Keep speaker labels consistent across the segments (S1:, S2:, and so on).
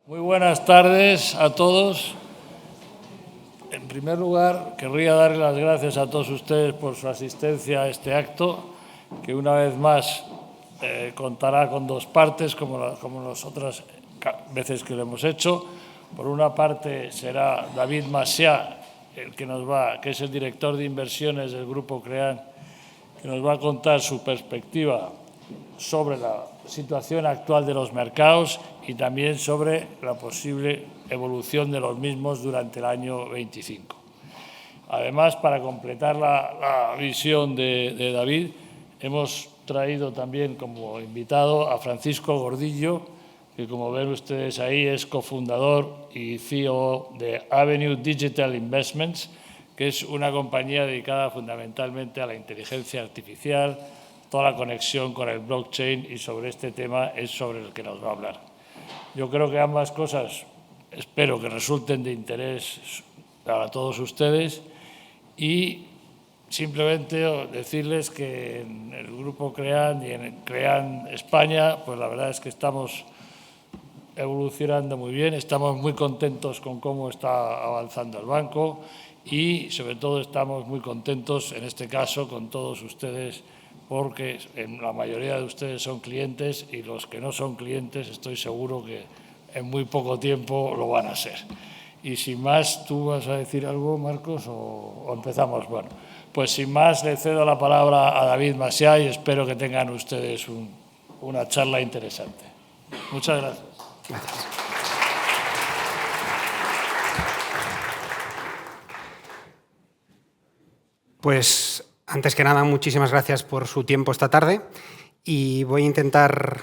S1: Muy buenas tardes a todos. En primer lugar, querría darle las gracias a todos ustedes por su asistencia a este acto, que una vez más contará con dos partes, como las otras veces que lo hemos hecho. Por una parte será David Macià, que es el director de inversiones del Grupo Crean, que nos va a contar su perspectiva sobre la situación actual de los mercados y también sobre la posible evolución de los mismos durante el año 25. Además, para completar la visión de David, hemos traído también como invitado a Francisco Gordillo, que como ven ustedes ahí es cofundador y CEO de Avenue Digital Investments, que es una compañía dedicada fundamentalmente a la inteligencia artificial, toda la conexión con el blockchain, y sobre este tema es sobre el que nos va a hablar. Yo creo que ambas cosas espero que resulten de interés para todos ustedes y simplemente decirles que en el Grupo Crean y en Crean España, pues la verdad es que estamos evolucionando muy bien, estamos muy contentos con cómo está avanzando el banco y sobre todo estamos muy contentos en este caso con todos ustedes, porque la mayoría de ustedes son clientes y los que no son clientes estoy seguro que en muy poco tiempo lo van a ser. Y sin más, ¿tú vas a decir algo, Marcos, o empezamos? Bueno, pues sin más le cedo la palabra a David Macià y espero que tengan ustedes una charla interesante. Muchas gracias.
S2: Gracias. Pues, antes que nada, muchísimas gracias por su tiempo esta tarde y voy a intentar...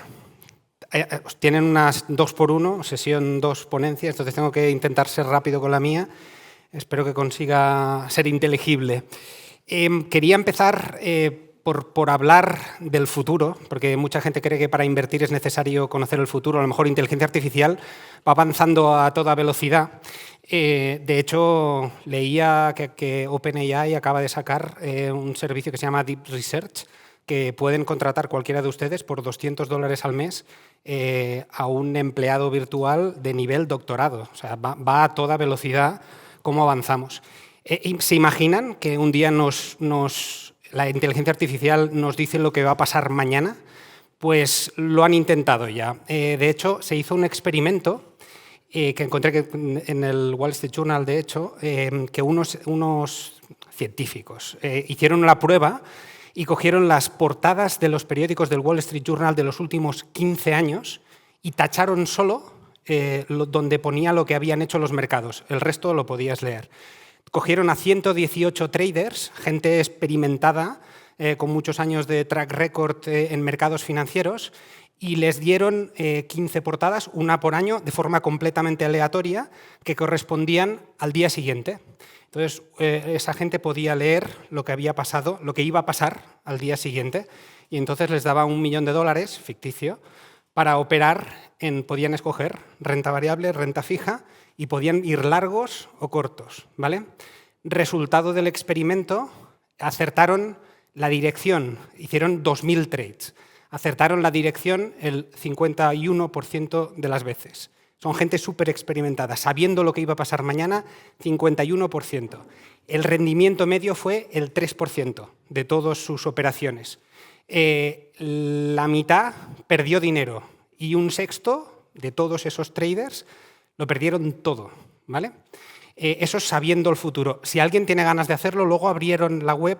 S2: Tienen unas 2x1, sesión 2 ponencias, entonces tengo que intentar ser rápido con la mía. Espero que consiga ser inteligible. Quería empezar por hablar del futuro, porque mucha gente cree que para invertir es necesario conocer el futuro. A lo mejor inteligencia artificial va avanzando a toda velocidad. De hecho, leía que OpenAI acaba de sacar un servicio que se llama Deep Research, que pueden contratar cualquiera de ustedes por $200 al mes a un empleado virtual de nivel doctorado. O sea, va a toda velocidad cómo avanzamos. ¿Se imaginan que un día la inteligencia artificial nos dice lo que va a pasar mañana? Pues lo han intentado ya. De hecho, se hizo un experimento que encontré en el Wall Street Journal, de hecho, que unos científicos hicieron la prueba y cogieron las portadas de los periódicos del Wall Street Journal de los últimos 15 años y tacharon solo donde ponía lo que habían hecho los mercados. El resto lo podías leer. Cogieron a 118 traders, gente experimentada, con muchos años de track record en mercados financieros, y les dieron 15 portadas, una por año, de forma completamente aleatoria, que correspondían al día siguiente. Entonces, esa gente podía leer lo que había pasado, lo que iba a pasar al día siguiente, y entonces les daba $1 millón, ficticio, para operar podían escoger renta variable, renta fija, y podían ir largos o cortos, ¿vale? Resultado del experimento, acertaron la dirección, hicieron 2.000 trades, acertaron la dirección el 51% de las veces. Son gente súper experimentada, sabiendo lo que iba a pasar mañana, 51%. El rendimiento medio fue el 3% de todas sus operaciones. La mitad perdió dinero y un sexto de todos esos traders lo perdieron todo, ¿vale? Eso es sabiendo el futuro. Si alguien tiene ganas de hacerlo, luego abrieron la web,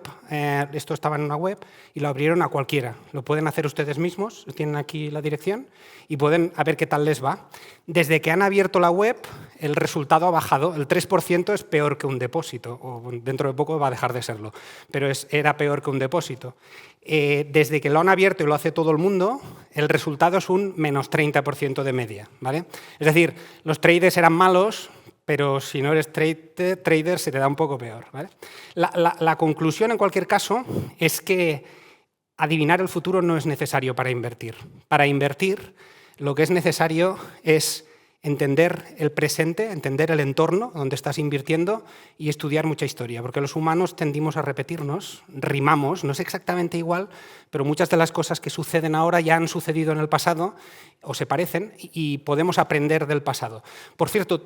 S2: esto estaba en una web, y lo abrieron a cualquiera. Lo pueden hacer ustedes mismos, tienen aquí la dirección, y pueden a ver qué tal les va. Desde que han abierto la web, el resultado ha bajado. El 3% es peor que un depósito, o dentro de poco va a dejar de serlo, pero era peor que un depósito. Desde que lo han abierto y lo hace todo el mundo, el resultado es un menos 30% de media, ¿vale? Es decir, los traders eran malos, pero si no eres trader se te da un poco peor, ¿vale? La conclusión, en cualquier caso, es que adivinar el futuro no es necesario para invertir. Para invertir, lo que es necesario es entender el presente, entender el entorno donde estás invirtiendo y estudiar mucha historia, porque los humanos tendimos a repetirnos, rimamos, no es exactamente igual, pero muchas de las cosas que suceden ahora ya han sucedido en el pasado o se parecen y podemos aprender del pasado. Por cierto,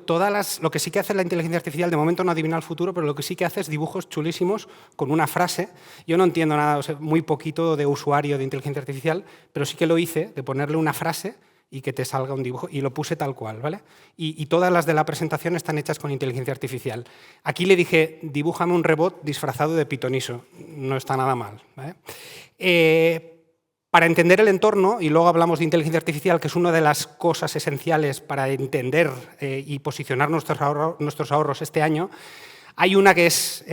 S2: lo que sí que hace la inteligencia artificial, de momento no adivina el futuro, pero lo que sí que hace es dibujos chulísimos con una frase. Yo no entiendo nada, o sea, muy poquito de usuario de inteligencia artificial, pero sí que lo hice, de ponerle una frase y que te salga un dibujo, y lo puse tal cual, ¿vale? Y todas las de la presentación están hechas con inteligencia artificial. Aquí le dije, dibújame un robot disfrazado de pitoniso. No está nada mal, ¿vale? Para entender el entorno, y luego hablamos de inteligencia artificial, que es una de las cosas esenciales para entender y posicionar nuestros ahorros este año, hay una que es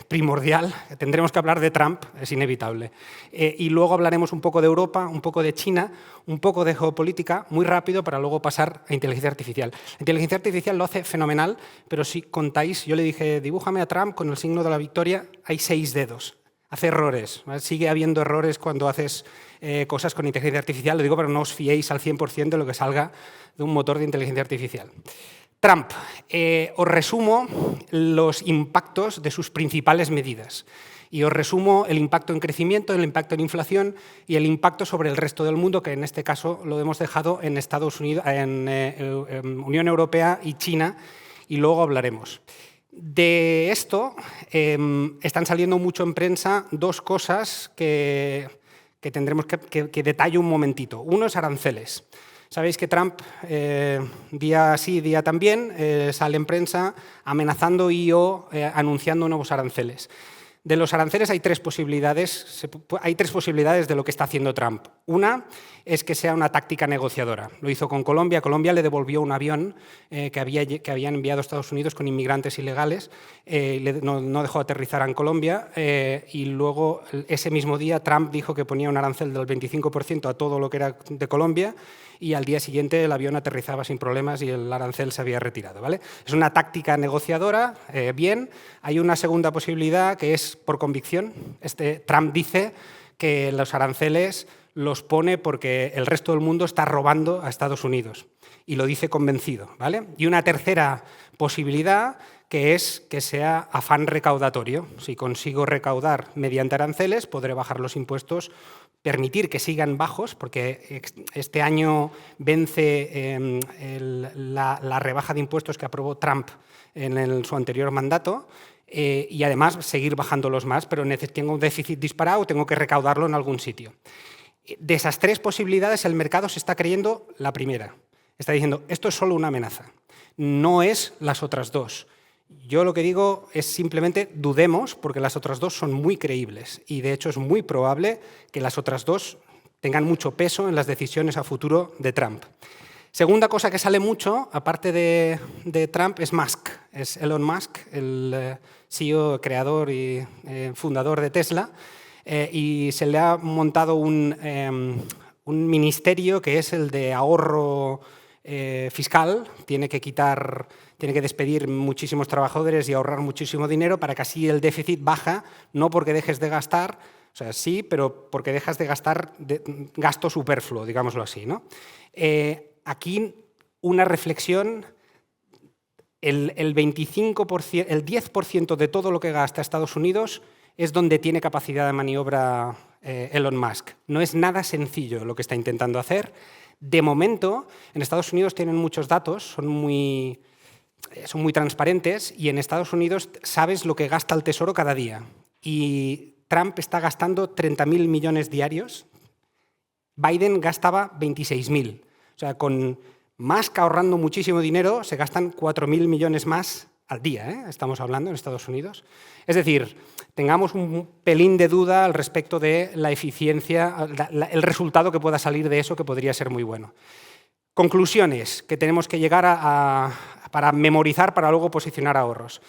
S2: primordial, tendremos que hablar de Trump, es inevitable. Y luego hablaremos un poco de Europa, un poco de China, un poco de geopolítica, muy rápido, para luego pasar a inteligencia artificial. La inteligencia artificial lo hace fenomenal, pero si contáis, yo le dije, dibújame a Trump con el signo de la victoria, hay 6 dedos. Hace errores, ¿vale? Sigue habiendo errores cuando haces cosas con inteligencia artificial, lo digo, pero no os fiéis al 100% de lo que salga de un motor de inteligencia artificial. Trump, os resumo los impactos de sus principales medidas y os resumo el impacto en crecimiento, el impacto en inflación y el impacto sobre el resto del mundo, que en este caso lo hemos dejado en Estados Unidos, en Unión Europea y China, y luego hablaremos. De esto están saliendo mucho en prensa 2 cosas que tendremos que detallar un momentito. Uno es aranceles. Sabéis que Trump, día sí, día también, sale en prensa amenazando o anunciando nuevos aranceles. De los aranceles hay 3 posibilidades. Hay 3 posibilidades de lo que está haciendo Trump. Una es que sea una táctica negociadora. Lo hizo con Colombia. Colombia le devolvió un avión que habían enviado a Estados Unidos con inmigrantes ilegales. No dejó aterrizar en Colombia y luego ese mismo día Trump dijo que ponía un arancel del 25% a todo lo que era de Colombia y al día siguiente el avión aterrizaba sin problemas y el arancel se había retirado, ¿vale? Es una táctica negociadora, bien. Hay una segunda posibilidad que es por convicción. Trump dice que los aranceles los pone porque el resto del mundo está robando a Estados Unidos y lo dice convencido, ¿vale? Y una tercera posibilidad que es que sea afán recaudatorio. Si consigo recaudar mediante aranceles, podré bajar los impuestos, permitir que sigan bajos, porque este año vence la rebaja de impuestos que aprobó Trump en su anterior mandato, y además seguir bajándolos más, pero tengo un déficit disparado, tengo que recaudarlo en algún sitio. De esas 3 posibilidades, el mercado se está creyendo la primera. Está diciendo, esto es solo una amenaza, no es las otras 2. Yo lo que digo es simplemente dudemos, porque las otras 2 son muy creíbles y de hecho es muy probable que las otras 2 tengan mucho peso en las decisiones a futuro de Trump. Segunda cosa que sale mucho, aparte de Trump, es Musk. Es Elon Musk, el CEO, creador y fundador de Tesla, y se le ha montado un ministerio que es el de ahorro fiscal. Tiene que despedir muchísimos trabajadores y ahorrar muchísimo dinero para que así el déficit baja, no porque dejes de gastar, o sea, sí, pero porque dejas de gastar gasto superfluo, digámoslo así, ¿no? Aquí una reflexión, el 25%, el 10% de todo lo que gasta Estados Unidos es donde tiene capacidad de maniobra Elon Musk. No es nada sencillo lo que está intentando hacer. De momento, en Estados Unidos tienen muchos datos, son muy transparentes, y en Estados Unidos sabes lo que gasta el Tesoro cada día. Y Trump está gastando 30.000 millones diarios. Biden gastaba 26.000. O sea, con Musk ahorrando muchísimo dinero, se gastan 4.000 millones más al día, estamos hablando en Estados Unidos. Es decir, tengamos un pelín de duda al respecto de la eficiencia, el resultado que pueda salir de eso, que podría ser muy bueno. Conclusiones que tenemos que llegar para memorizar, para luego posicionar ahorros.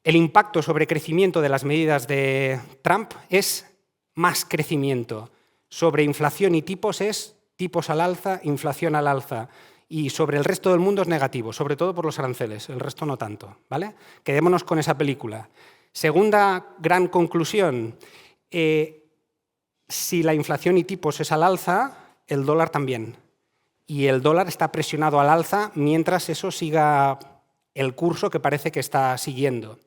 S2: El impacto sobre crecimiento de las medidas de Trump es más crecimiento. Sobre inflación y tipos es tipos al alza, inflación al alza. Y sobre el resto del mundo es negativo, sobre todo por los aranceles, el resto no tanto, ¿vale? Quedémonos con esa película. Segunda gran conclusión, si la inflación y tipos es al alza, el dólar también. y el dólar está presionado al alza mientras eso siga el curso que parece que está siguiendo.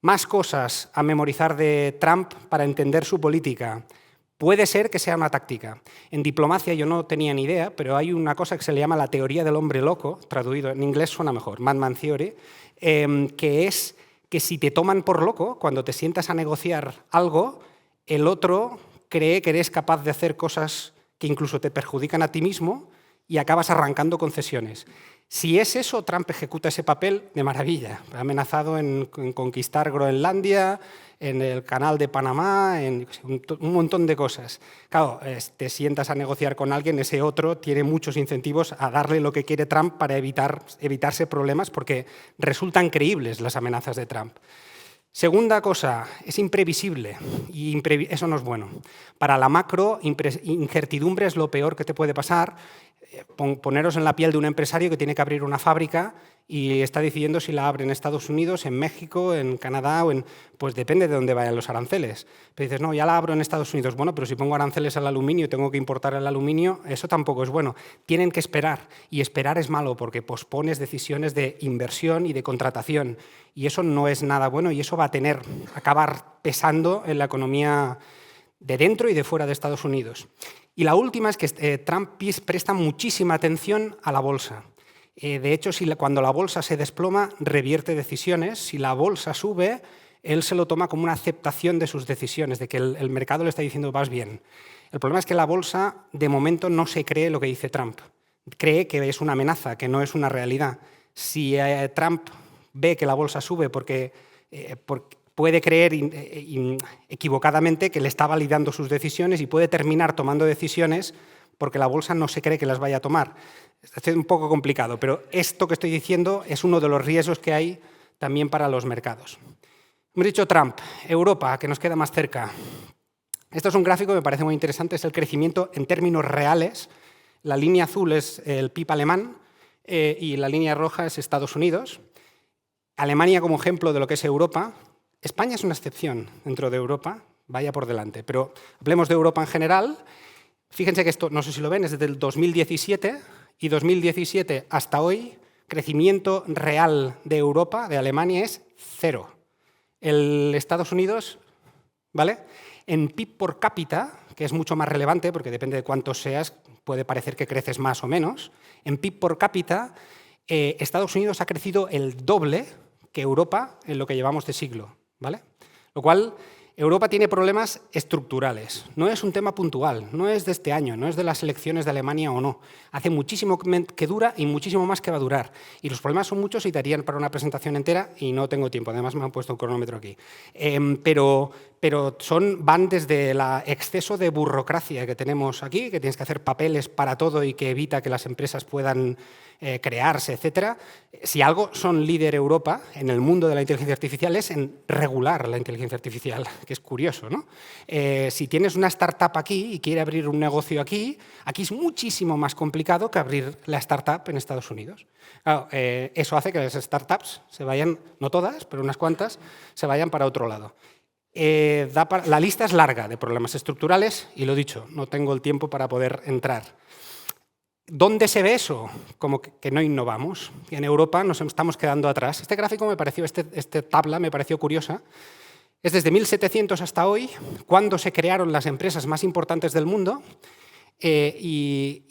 S2: Más cosas a memorizar de Trump para entender su política. Puede ser que sea una táctica. En diplomacia yo no tenía ni idea, pero hay una cosa que se le llama la teoría del hombre loco, traducido en inglés suena mejor, Madman Theory, que es que si te toman por loco, cuando te sientas a negociar algo, el otro cree que eres capaz de hacer cosas que incluso te perjudican a ti mismo y acabas arrancando concesiones. Si es eso, Trump ejecuta ese papel de maravilla. Ha amenazado en conquistar Groenlandia, en el canal de Panamá, en un montón de cosas. Claro, te sientas a negociar con alguien, ese otro tiene muchos incentivos a darle lo que quiere Trump para evitarse problemas, porque resultan creíbles las amenazas de Trump. Segunda cosa, es imprevisible y eso no es bueno. Para la macro, incertidumbre es lo peor que te puede pasar. Poneros en la piel de un empresario que tiene que abrir una fábrica y está decidiendo si la abre en Estados Unidos, en México, en Canadá o pues depende de dónde vayan los aranceles. Pero dices, no, ya la abro en Estados Unidos. Bueno, pero si pongo aranceles al aluminio y tengo que importar el aluminio, eso tampoco es bueno. Tienen que esperar y esperar es malo porque pospones decisiones de inversión y de contratación y eso no es nada bueno y eso va a acabar pesando en la economía de dentro y de fuera de Estados Unidos. Y la última es que Trump presta muchísima atención a la bolsa. De hecho, cuando la bolsa se desploma, revierte decisiones. Si la bolsa sube, él se lo toma como una aceptación de sus decisiones, de que el mercado le está diciendo vas bien. El problema es que la bolsa, de momento, no se cree lo que dice Trump. Cree que es una amenaza, que no es una realidad. Si Trump ve que la bolsa sube porque puede creer equivocadamente que le está validando sus decisiones y puede terminar tomando decisiones porque la bolsa no se cree que las vaya a tomar. Es un poco complicado, pero esto que estoy diciendo es uno de los riesgos que hay también para los mercados. Hemos dicho Trump, Europa, que nos queda más cerca. Esto es un gráfico que me parece muy interesante, es el crecimiento en términos reales. La línea azul es el PIB alemán y la línea roja es Estados Unidos. Alemania como ejemplo de lo que es Europa. España es una excepción dentro de Europa, vaya por delante, pero hablemos de Europa en general. Fíjense que esto, no sé si lo ven, es desde el 2017 y 2017 hasta hoy, crecimiento real de Europa, de Alemania, es 0. El Estados Unidos, ¿vale? En PIB por cápita, que es mucho más relevante porque depende de cuántos seas, puede parecer que creces más o menos. En PIB por cápita, Estados Unidos ha crecido el doble que Europa en lo que llevamos de siglo. ¿Vale? Lo cual, Europa tiene problemas estructurales. No es un tema puntual, no es de este año, no es de las elecciones de Alemania o no. Hace muchísimo que dura y muchísimo más que va a durar. Y los problemas son muchos y darían para una presentación entera y no tengo tiempo. Además, me han puesto un cronómetro aquí. Pero van desde el exceso de burocracia que tenemos aquí, que tienes que hacer papeles para todo y que evita que las empresas puedan crearse, etcétera. Si algo son líder Europa en el mundo de la inteligencia artificial es en regular la inteligencia artificial, que es curioso, ¿no? Si tienes una startup aquí y quiere abrir un negocio aquí es muchísimo más complicado que abrir la startup en Estados Unidos. Claro, eso hace que las startups se vayan, no todas, pero unas cuantas, se vayan para otro lado. La lista es larga de problemas estructurales y lo dicho, no tengo el tiempo para poder entrar. ¿Dónde se ve eso? Como que no innovamos. En Europa nos estamos quedando atrás. Este gráfico me pareció, esta tabla me pareció curiosa. Es desde 1700 hasta hoy, cuando se crearon las empresas más importantes del mundo y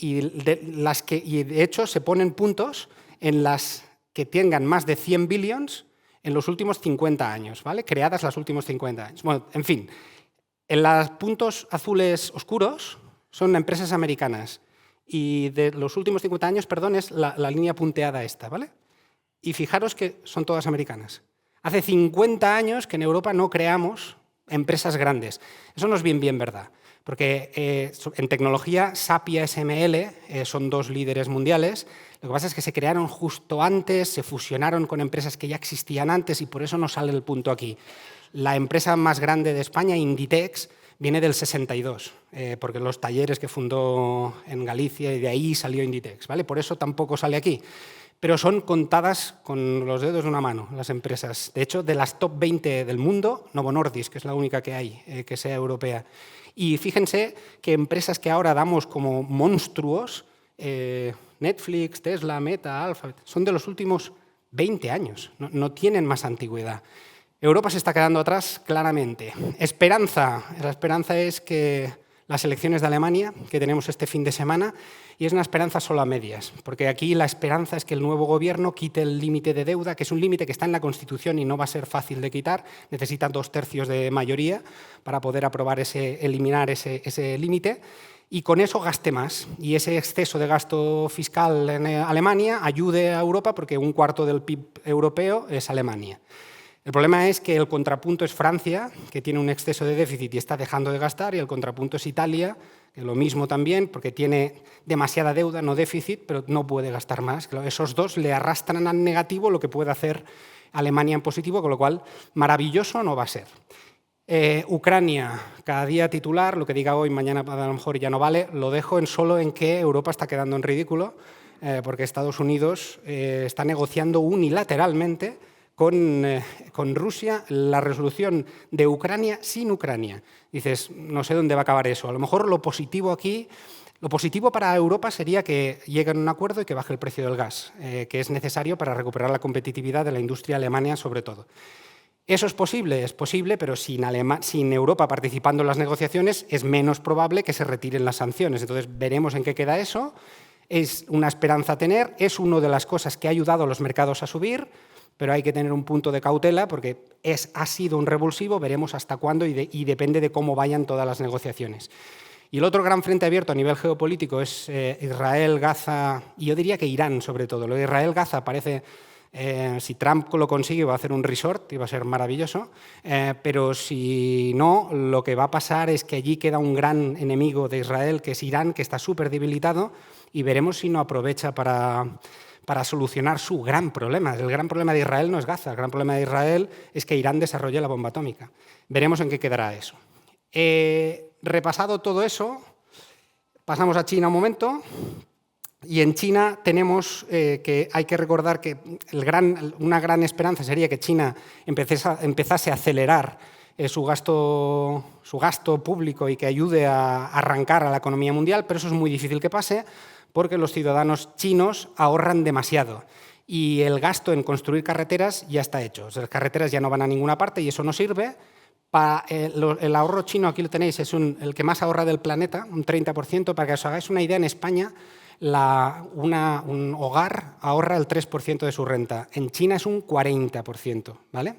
S2: de hecho se ponen puntos en las que tengan más de 100 billions en los últimos 50 años, ¿vale? Creadas los últimos 50 años. Bueno, en fin, en los puntos azules oscuros son empresas americanas. Y de los últimos 50 años, perdón, es la línea punteada esta, ¿vale? Y fijaros que son todas americanas. Hace 50 años que en Europa no creamos empresas grandes. Eso no es bien verdad, porque en tecnología SAP y ASML son dos líderes mundiales. Lo que pasa es que se crearon justo antes, se fusionaron con empresas que ya existían antes y por eso no sale el punto aquí. La empresa más grande de España, Inditex, viene del 62, porque los talleres que fundó en Galicia y de ahí salió Inditex, ¿vale? Por eso tampoco sale aquí. Pero son contadas con los dedos de una mano las empresas. De hecho, de las top 20 del mundo, Novo Nordisk, que es la única que hay, que sea europea. Y fíjense que empresas que ahora damos como monstruos Netflix, Tesla, Meta, Alphabet, son de los últimos 20 años, no tienen más antigüedad. Europa se está quedando atrás claramente. Esperanza. La esperanza es que las elecciones de Alemania, que tenemos este fin de semana, y es una esperanza solo a medias, porque aquí la esperanza es que el nuevo gobierno quite el límite de deuda, que es un límite que está en la Constitución y no va a ser fácil de quitar, necesitan 2/3 de mayoría para poder aprobar eliminar ese límite, y con eso gaste más. Y ese exceso de gasto fiscal en Alemania ayude a Europa porque 1/4 del PIB europeo es Alemania. El problema es que el contrapunto es Francia, que tiene un exceso de déficit y está dejando de gastar, y el contrapunto es Italia, que lo mismo también, porque tiene demasiada deuda, no déficit, pero no puede gastar más. Claro, esos dos le arrastran al negativo lo que puede hacer Alemania en positivo, con lo cual maravilloso no va a ser. Ucrania, cada día titular, lo que diga hoy, mañana a lo mejor ya no vale, lo dejo solo en que Europa está quedando en ridículo, porque Estados Unidos está negociando unilateralmente con Rusia la resolución de Ucrania sin Ucrania. Dices, no sé dónde va a acabar eso. A lo mejor lo positivo aquí, lo positivo para Europa sería que lleguen a un acuerdo y que baje el precio del gas, que es necesario para recuperar la competitividad de la industria alemana sobre todo. ¿Eso es posible, pero sin Europa participando en las negociaciones es menos probable que se retiren las sanciones. Entonces veremos en qué queda eso. Es una esperanza a tener, es una de las cosas que ha ayudado a los mercados a subir, pero hay que tener un punto de cautela porque ha sido un revulsivo, veremos hasta cuándo y depende de cómo vayan todas las negociaciones. Y el otro gran frente abierto a nivel geopolítico es Israel, Gaza y yo diría que Irán sobre todo. Lo de Israel-Gaza parece, si Trump lo consigue va a hacer un resort y va a ser maravilloso, pero si no, lo que va a pasar es que allí queda un gran enemigo de Israel, que es Irán, que está súper debilitado y veremos si no aprovecha para solucionar su gran problema. El gran problema de Israel no es Gaza, el gran problema de Israel es que Irán desarrolle la bomba atómica. Veremos en qué quedará eso. Repasado todo eso, pasamos a China un momento, y en China tenemos que hay que recordar que una gran esperanza sería que China empezase a acelerar su gasto público y que ayude a arrancar a la economía mundial, pero eso es muy difícil que pase, porque los ciudadanos chinos ahorran demasiado y el gasto en construir carreteras ya está hecho. O sea, las carreteras ya no van a ninguna parte y eso no sirve. El ahorro chino, aquí lo tenéis, es el que más ahorra del planeta, un 30%. Para que os hagáis una idea, en España un hogar ahorra el 3% de su renta. En China es un 40%, ¿vale?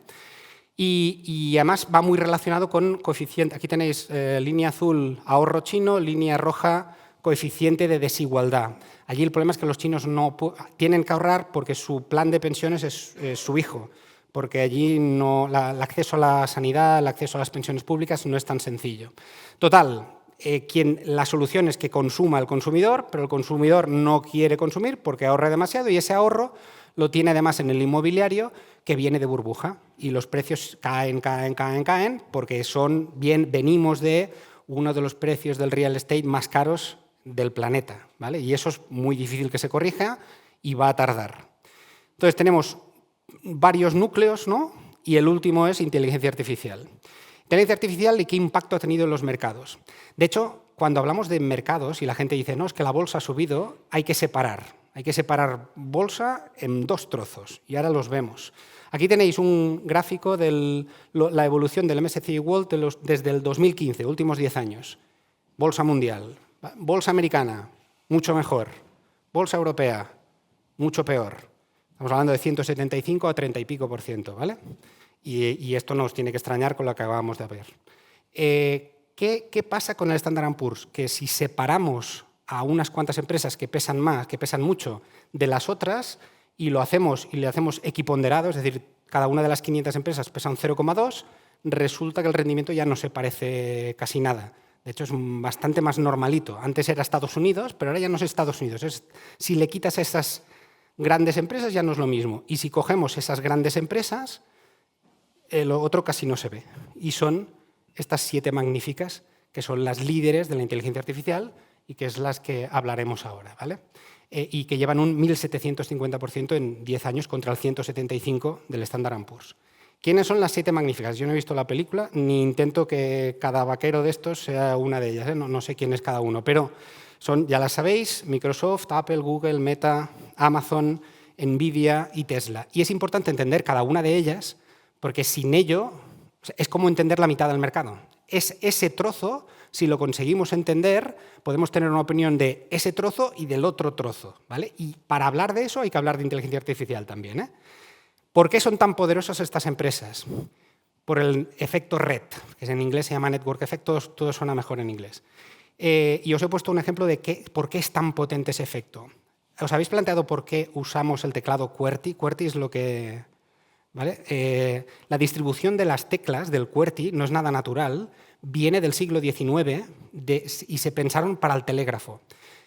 S2: Y además va muy relacionado con coeficiente. Aquí tenéis línea azul, ahorro chino, línea roja, coeficiente de desigualdad. Allí el problema es que los chinos no tienen que ahorrar porque su plan de pensiones es su hijo, porque allí el acceso a la sanidad, el acceso a las pensiones públicas no es tan sencillo. Total, la solución es que consuma el consumidor, pero el consumidor no quiere consumir porque ahorra demasiado y ese ahorro lo tiene además en el inmobiliario que viene de burbuja y los precios caen porque venimos de uno de los precios del real estate más caros del planeta, ¿vale? Y eso es muy difícil que se corrija y va a tardar. Entonces tenemos varios núcleos, ¿no? Y el último es inteligencia artificial. Inteligencia artificial y qué impacto ha tenido en los mercados. De hecho, cuando hablamos de mercados y la gente dice, no, es que la bolsa ha subido, hay que separar bolsa en dos trozos y ahora los vemos. Aquí tenéis un gráfico de la evolución del MSCI World desde el 2015, últimos 10 años. Bolsa mundial. Bolsa americana, mucho mejor. Bolsa europea, mucho peor. Estamos hablando de 175 a 30 y pico %, ¿vale? Y esto nos tiene que extrañar con lo que acabamos de ver. ¿Qué pasa con el Standard & Poor's? Que si separamos a unas cuantas empresas que pesan mucho de las otras y le hacemos equiponderado, es decir, cada una de las 500 empresas pesa un 0,2, resulta que el rendimiento ya no se parece casi nada. De hecho, es bastante más normalito. Antes era Estados Unidos, pero ahora ya no es Estados Unidos. Si le quitas a esas grandes empresas ya no es lo mismo. Y si cogemos esas grandes empresas, lo otro casi no se ve. Y son estas 7 magníficas, que son las líderes de la inteligencia artificial y que es las que hablaremos ahora, ¿vale? Y que llevan un 1.750% en 10 años contra el 175% del Standard & Poor's. ¿Quiénes son las 7 magníficas? Yo no he visto la película, ni intento que cada vaquero de estos sea una de ellas, ¿eh? No sé quién es cada uno, pero son, ya las sabéis, Microsoft, Apple, Google, Meta, Amazon, Nvidia y Tesla. Y es importante entender cada una de ellas, porque sin ello es como entender la mitad del mercado. Es ese trozo, si lo conseguimos entender, podemos tener una opinión de ese trozo y del otro trozo, ¿vale? Y para hablar de eso hay que hablar de inteligencia artificial también, ¿eh? ¿Por qué son tan poderosas estas empresas? Por el efecto red, que en inglés se llama network effect, todo suena mejor en inglés. Y os he puesto un ejemplo de por qué es tan potente ese efecto. ¿Os habéis planteado por qué usamos el teclado QWERTY? QWERTY es lo que... ¿vale? La distribución de las teclas del QWERTY no es nada natural, viene del siglo XIX y se pensaron para el telégrafo.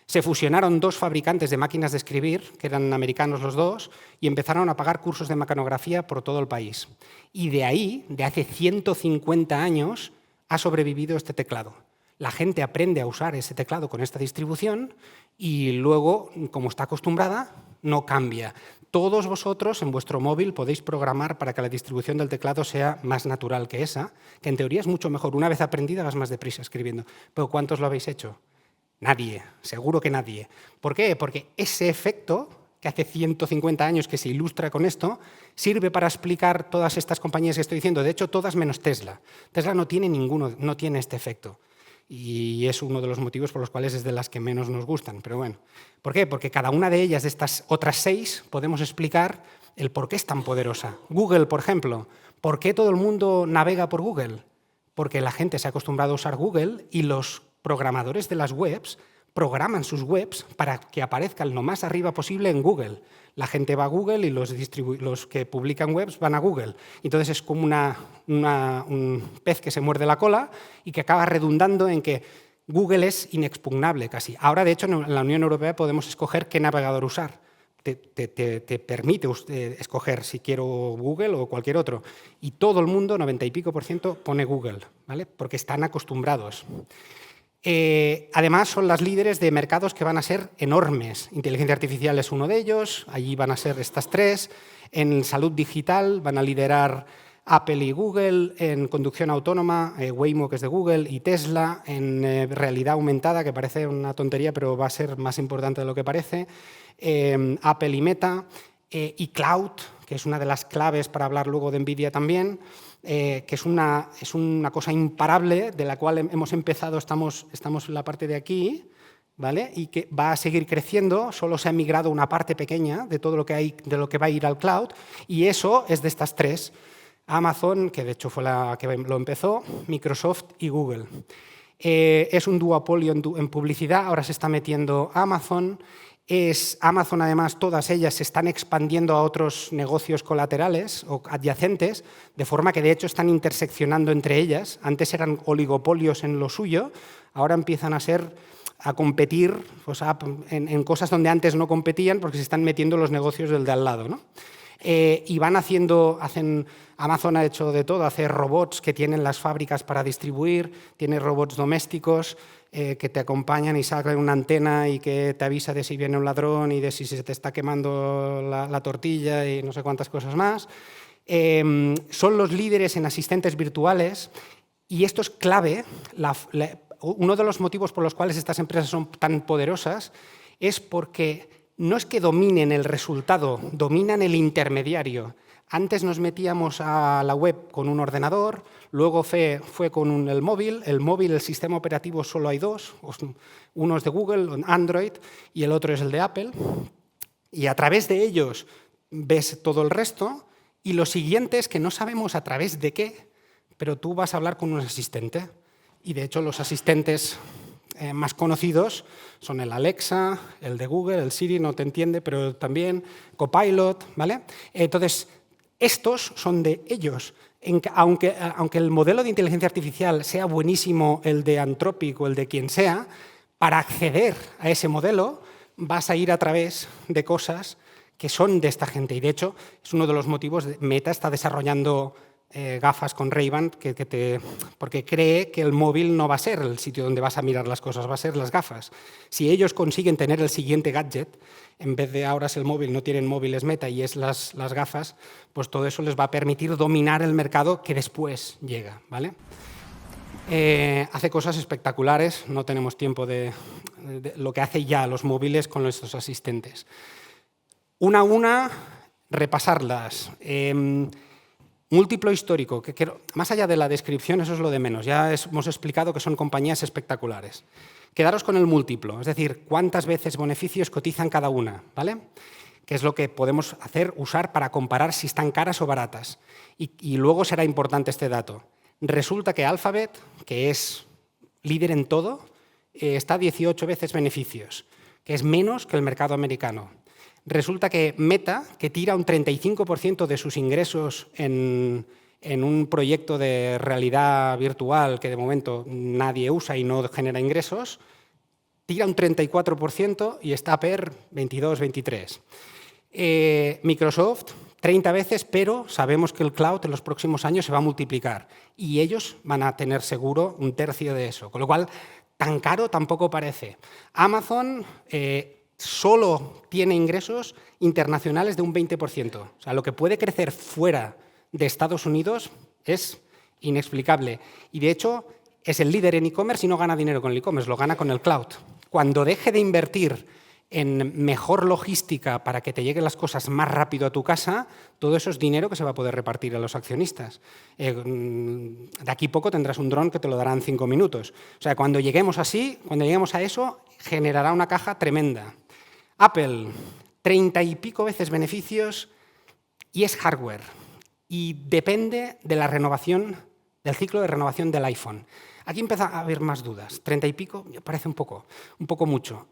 S2: Se fusionaron 2 fabricantes de máquinas de escribir, que eran americanos los dos, y empezaron a pagar cursos de mecanografía por todo el país. Y de ahí, de hace 150 años, ha sobrevivido este teclado. La gente aprende a usar ese teclado con esta distribución y luego, como está acostumbrada, no cambia. Todos vosotros en vuestro móvil podéis programar para que la distribución del teclado sea más natural que esa, que en teoría es mucho mejor. Una vez aprendida vas más deprisa escribiendo. ¿Pero cuántos lo habéis hecho? Nadie, seguro que nadie. ¿Por qué? Porque ese efecto, que hace 150 años que se ilustra con esto, sirve para explicar todas estas compañías que estoy diciendo. De hecho, todas menos Tesla. Tesla no tiene este efecto. Y es uno de los motivos por los cuales es de las que menos nos gustan. Pero bueno, ¿por qué? Porque cada una de ellas, de estas otras 6, podemos explicar el por qué es tan poderosa. Google, por ejemplo. ¿Por qué todo el mundo navega por Google? Porque la gente se ha acostumbrado a usar Google y los programadores de las webs programan sus webs para que aparezcan lo más arriba posible en Google. La gente va a Google y los que publican webs van a Google. Entonces es como un pez que se muerde la cola y que acaba redundando en que Google es inexpugnable casi. Ahora, de hecho, en la Unión Europea podemos escoger qué navegador usar. Te permite escoger si quiero Google o cualquier otro. Y todo el mundo, 90 y pico %, pone Google, ¿vale? Porque están acostumbrados. Además, son las líderes de mercados que van a ser enormes. Inteligencia artificial es uno de ellos, allí van a ser estas 3. En salud digital van a liderar Apple y Google, en conducción autónoma, Waymo, que es de Google, y Tesla, en realidad aumentada, que parece una tontería, pero va a ser más importante de lo que parece, Apple y Meta, y Cloud, que es una de las claves para hablar luego de Nvidia también, que es una cosa imparable de la cual hemos empezado, estamos en la parte de aquí, ¿vale? Y que va a seguir creciendo, solo se ha migrado una parte pequeña de todo lo que hay, de lo que va a ir al cloud, y eso es de estas 3. Amazon, que de hecho fue la que lo empezó, Microsoft y Google. Es un duopolio en publicidad, ahora se está metiendo Amazon. Amazon, además, todas ellas se están expandiendo a otros negocios colaterales o adyacentes, de forma que, de hecho, están interseccionando entre ellas. Antes eran oligopolios en lo suyo, ahora empiezan a competir, o sea, en cosas donde antes no competían porque se están metiendo los negocios del de al lado, ¿no? Y Amazon ha hecho de todo, hace robots que tienen las fábricas para distribuir, tiene robots domésticos que te acompañan y sacan una antena y que te avisa de si viene un ladrón y de si se te está quemando la tortilla y no sé cuántas cosas más. Son los líderes en asistentes virtuales y esto es clave. Uno de los motivos por los cuales estas empresas son tan poderosas es porque no es que dominen el resultado, dominan el intermediario. Antes nos metíamos a la web con un ordenador, luego fue con el móvil. El sistema operativo solo hay 2, uno es de Google, Android, y el otro es el de Apple. Y a través de ellos ves todo el resto. Y lo siguiente es que no sabemos a través de qué, pero tú vas a hablar con un asistente. Y de hecho los asistentes más conocidos son el Alexa, el de Google, el Siri no te entiende, pero también Copilot, ¿vale? Entonces, estos son de ellos. Aunque el modelo de inteligencia artificial sea buenísimo, el de Anthropic o el de quien sea, para acceder a ese modelo vas a ir a través de cosas que son de esta gente. Y de hecho, es uno de los motivos. Meta está desarrollando gafas con Ray-Ban porque cree que el móvil no va a ser el sitio donde vas a mirar las cosas, va a ser las gafas. Si ellos consiguen tener el siguiente gadget, en vez de ahora es el móvil, no tienen móviles Meta y es las gafas, pues todo eso les va a permitir dominar el mercado que después llega, ¿vale? Hace cosas espectaculares, no tenemos tiempo de lo que hace ya los móviles con estos asistentes. Una a una, repasarlas. Múltiplo histórico, más allá de la descripción, eso es lo de menos. Ya hemos explicado que son compañías espectaculares. Quedaros con el múltiplo, es decir, cuántas veces beneficios cotizan cada una, ¿vale? Que es lo que podemos usar para comparar si están caras o baratas. Y luego será importante este dato. Resulta que Alphabet, que es líder en todo, está 18 veces beneficios, que es menos que el mercado americano. Resulta que Meta, que tira un 35% de sus ingresos en un proyecto de realidad virtual que de momento nadie usa y no genera ingresos, tira un 34% y está per 22, 23. Microsoft, 30 veces, pero sabemos que el cloud en los próximos años se va a multiplicar y ellos van a tener seguro un tercio de eso, con lo cual tan caro tampoco parece. Amazon solo tiene ingresos internacionales de un 20%. O sea, lo que puede crecer fuera de Estados Unidos es inexplicable. Y, de hecho, es el líder en e-commerce y no gana dinero con el e-commerce, lo gana con el cloud. Cuando deje de invertir en mejor logística para que te lleguen las cosas más rápido a tu casa, todo eso es dinero que se va a poder repartir a los accionistas. De aquí poco tendrás un dron que te lo dará en 5 minutos. O sea, cuando lleguemos a eso, generará una caja tremenda. Apple, 30 y pico veces beneficios y es hardware. Y depende de la renovación, del ciclo de renovación del iPhone. Aquí empieza a haber más dudas. 30 y pico me parece un poco mucho.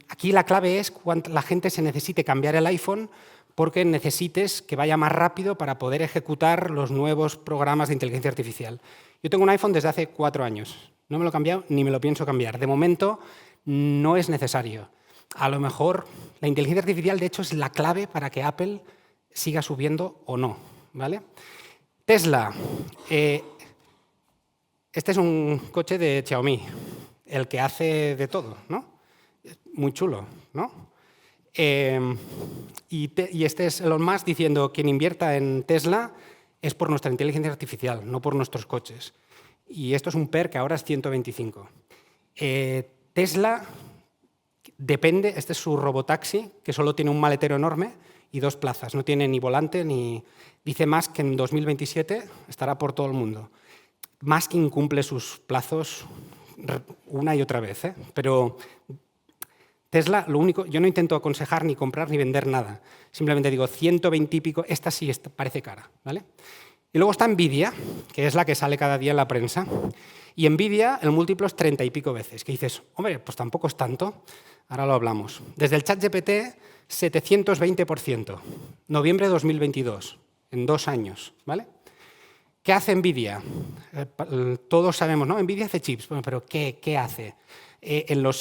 S2: Aquí la clave es cuánta la gente se necesite cambiar el iPhone porque necesites que vaya más rápido para poder ejecutar los nuevos programas de inteligencia artificial. Yo tengo un iPhone desde hace 4 años. No me lo he cambiado ni me lo pienso cambiar. De momento no es necesario. A lo mejor la inteligencia artificial, de hecho, es la clave para que Apple siga subiendo o no, ¿vale? Tesla. Este es un coche de Xiaomi, el que hace de todo, ¿no? Muy chulo, ¿no? Y este es Elon Musk diciendo quien invierta en Tesla es por nuestra inteligencia artificial, no por nuestros coches. Y esto es un PER que ahora es 125. Tesla depende, este es su robotaxi, que solo tiene un maletero enorme y 2 plazas, no tiene ni volante ni... Dice Musk que en 2027 estará por todo el mundo. Musk incumple sus plazos una y otra vez, ¿eh? Pero Tesla, lo único, yo no intento aconsejar ni comprar ni vender nada. Simplemente digo 120 y pico, esta sí parece cara, ¿vale? Y luego está Nvidia, que es la que sale cada día en la prensa. Y Nvidia, el múltiplo es 30 y pico veces. Que dices, hombre, pues tampoco es tanto. Ahora lo hablamos. Desde el ChatGPT, 720%. Noviembre de 2022, en 2 años, ¿vale? ¿Qué hace Nvidia? Todos sabemos, ¿no? Nvidia hace chips, bueno, pero ¿qué hace? En los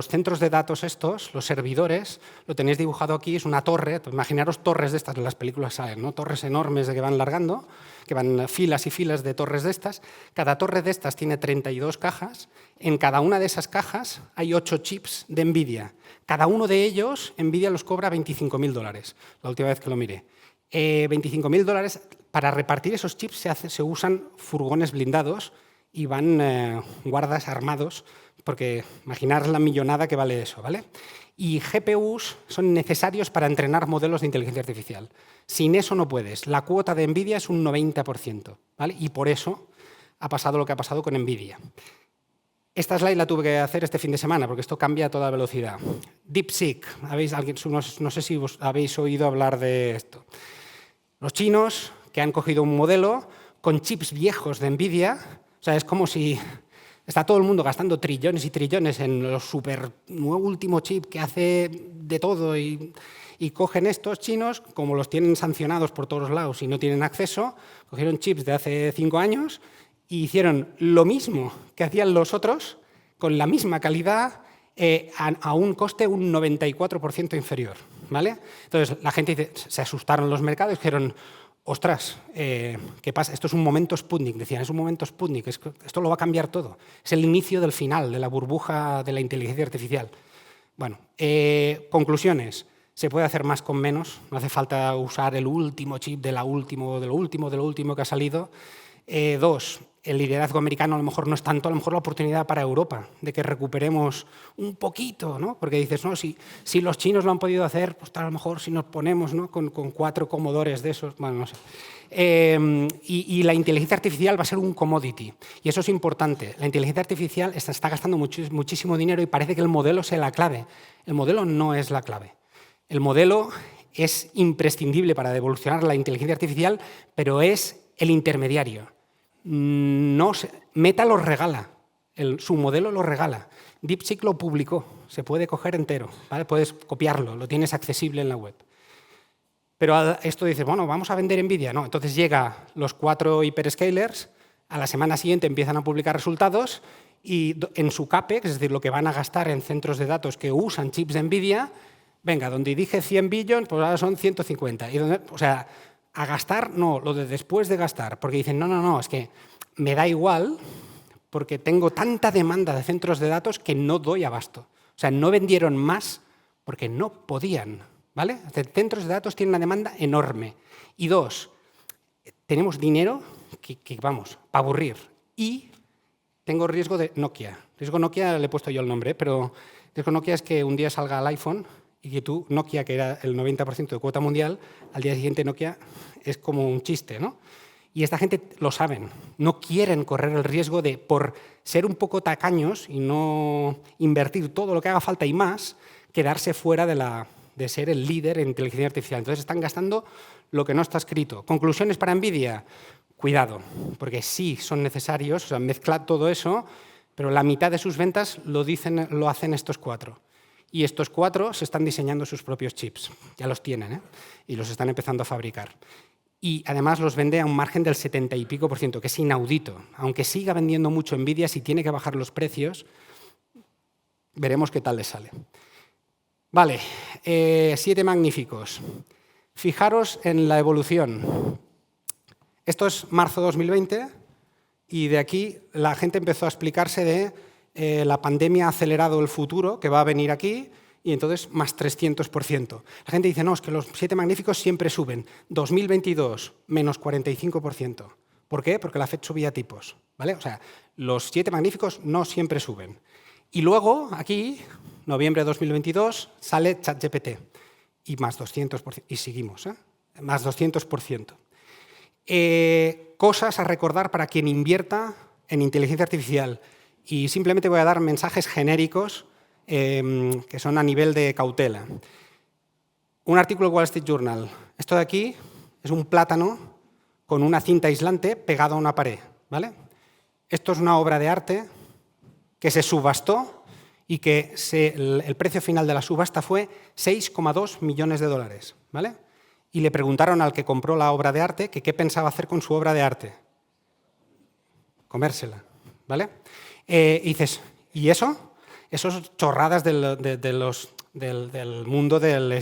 S2: centros de datos estos, los servidores, lo tenéis dibujado aquí, es una torre, imaginaros torres de estas, en las películas salen, ¿no? Torres enormes de que van largando, que van filas y filas de torres de estas. Cada torre de estas tiene 32 cajas, en cada una de esas cajas hay 8 chips de Nvidia. Cada uno de ellos, Nvidia los cobra $25.000, la última vez que lo miré. $25.000, para repartir esos chips se usan furgones blindados y van guardas armados, porque imaginaros la millonada que vale eso, ¿vale? Y GPUs son necesarios para entrenar modelos de inteligencia artificial. Sin eso no puedes. La cuota de Nvidia es un 90%, ¿vale? Y por eso ha pasado lo que ha pasado con Nvidia. Esta slide la tuve que hacer este fin de semana, porque esto cambia a toda velocidad. DeepSeek, no sé si vos habéis oído hablar de esto. Los chinos, que han cogido un modelo con chips viejos de Nvidia, o sea, es como si está todo el mundo gastando trillones y trillones en los super nuevo último chip que hace de todo y cogen estos chinos, como los tienen sancionados por todos lados y no tienen acceso, cogieron chips de hace 5 años y hicieron lo mismo que hacían los otros, con la misma calidad, a un coste un 94% inferior, ¿vale? Entonces, la gente dice, se asustaron los mercados y dijeron, ostras, ¿qué pasa? Esto es un momento Sputnik, decían, es un momento Sputnik, esto lo va a cambiar todo. Es el inicio del final de la burbuja de la inteligencia artificial. Bueno, conclusiones. Se puede hacer más con menos, no hace falta usar el último chip de lo último que ha salido. 2, el liderazgo americano a lo mejor no es tanto, a lo mejor la oportunidad para Europa de que recuperemos un poquito, ¿no? Porque dices, no, si los chinos lo han podido hacer, pues a lo mejor si nos ponemos, ¿no?, con 4 Commodores de esos, bueno, no sé. Y la inteligencia artificial va a ser un commodity, y eso es importante. La inteligencia artificial está gastando muchísimo dinero y parece que el modelo sea la clave. El modelo no es la clave. El modelo es imprescindible para evolucionar la inteligencia artificial, pero es el intermediario. Meta lo regala, su modelo lo regala. DeepSeek lo publicó, se puede coger entero, ¿vale? Puedes copiarlo, lo tienes accesible en la web. Pero esto dices, bueno, vamos a vender NVIDIA. No, entonces llega los 4 hyperscalers, a la semana siguiente empiezan a publicar resultados y en su CAPEX, es decir, lo que van a gastar en centros de datos que usan chips de NVIDIA, venga, donde dije 100 billones, pues ahora son 150. O sea, a gastar, no, lo de después de gastar, porque dicen, no, es que me da igual porque tengo tanta demanda de centros de datos que no doy abasto. O sea, no vendieron más porque no podían, ¿vale? Centros de datos tienen una demanda enorme. Y 2, tenemos dinero que vamos, para aburrir. Y tengo riesgo de Nokia. Riesgo Nokia le he puesto yo el nombre, pero riesgo Nokia es que un día salga el iPhone y que tú, Nokia, que era el 90% de cuota mundial, al día siguiente Nokia es como un chiste, ¿no? Y esta gente lo saben, no quieren correr el riesgo de, por ser un poco tacaños y no invertir todo lo que haga falta y más, quedarse fuera de ser el líder en inteligencia artificial. Entonces están gastando lo que no está escrito. ¿Conclusiones para NVIDIA? Cuidado, porque sí son necesarios, o sea, mezclad todo eso, pero la mitad de sus ventas lo hacen estos 4. Y estos 4 se están diseñando sus propios chips, ya los tienen, y los están empezando a fabricar. Y además los vende a un margen del 70 y pico %, que es inaudito. Aunque siga vendiendo mucho NVIDIA, si tiene que bajar los precios, veremos qué tal les sale. Vale, 7 magníficos. Fijaros en la evolución. Esto es marzo 2020 y de aquí la gente empezó a explicarse de la pandemia ha acelerado el futuro que va a venir aquí y entonces más 300%. La gente dice, no, es que los 7 magníficos siempre suben. 2022, menos 45%. ¿Por qué? Porque la FED subía tipos, ¿vale? O sea, los 7 magníficos no siempre suben. Y luego, aquí, noviembre de 2022, sale ChatGPT y más 200%. Y seguimos, más 200%. Cosas a recordar para quien invierta en inteligencia artificial. Y simplemente voy a dar mensajes genéricos que son a nivel de cautela. Un artículo del Wall Street Journal. Esto de aquí es un plátano con una cinta aislante pegado a una pared, ¿vale? Esto es una obra de arte que se subastó y que el precio final de la subasta fue 6,2 millones de dólares, ¿vale? Y le preguntaron al que compró la obra de arte que qué pensaba hacer con su obra de arte. Comérsela, ¿vale? Y dices, ¿y eso? Esas chorradas del mundo del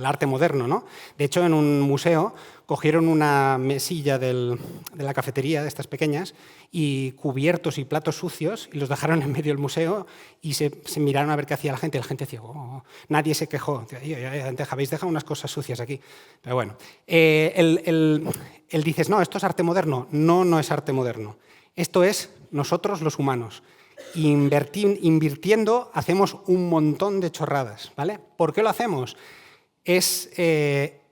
S2: arte moderno, ¿no? De hecho, en un museo cogieron una mesilla de la cafetería, de estas pequeñas, y cubiertos y platos sucios, y los dejaron en medio del museo y se miraron a ver qué hacía la gente. Y la gente decía, oh, nadie se quejó. Habéis dejado unas cosas sucias aquí. Pero bueno, él dices, no, esto es arte moderno. No, no es arte moderno. Esto es nosotros los humanos. Invirtiendo hacemos un montón de chorradas, ¿vale? ¿Por qué lo hacemos? Es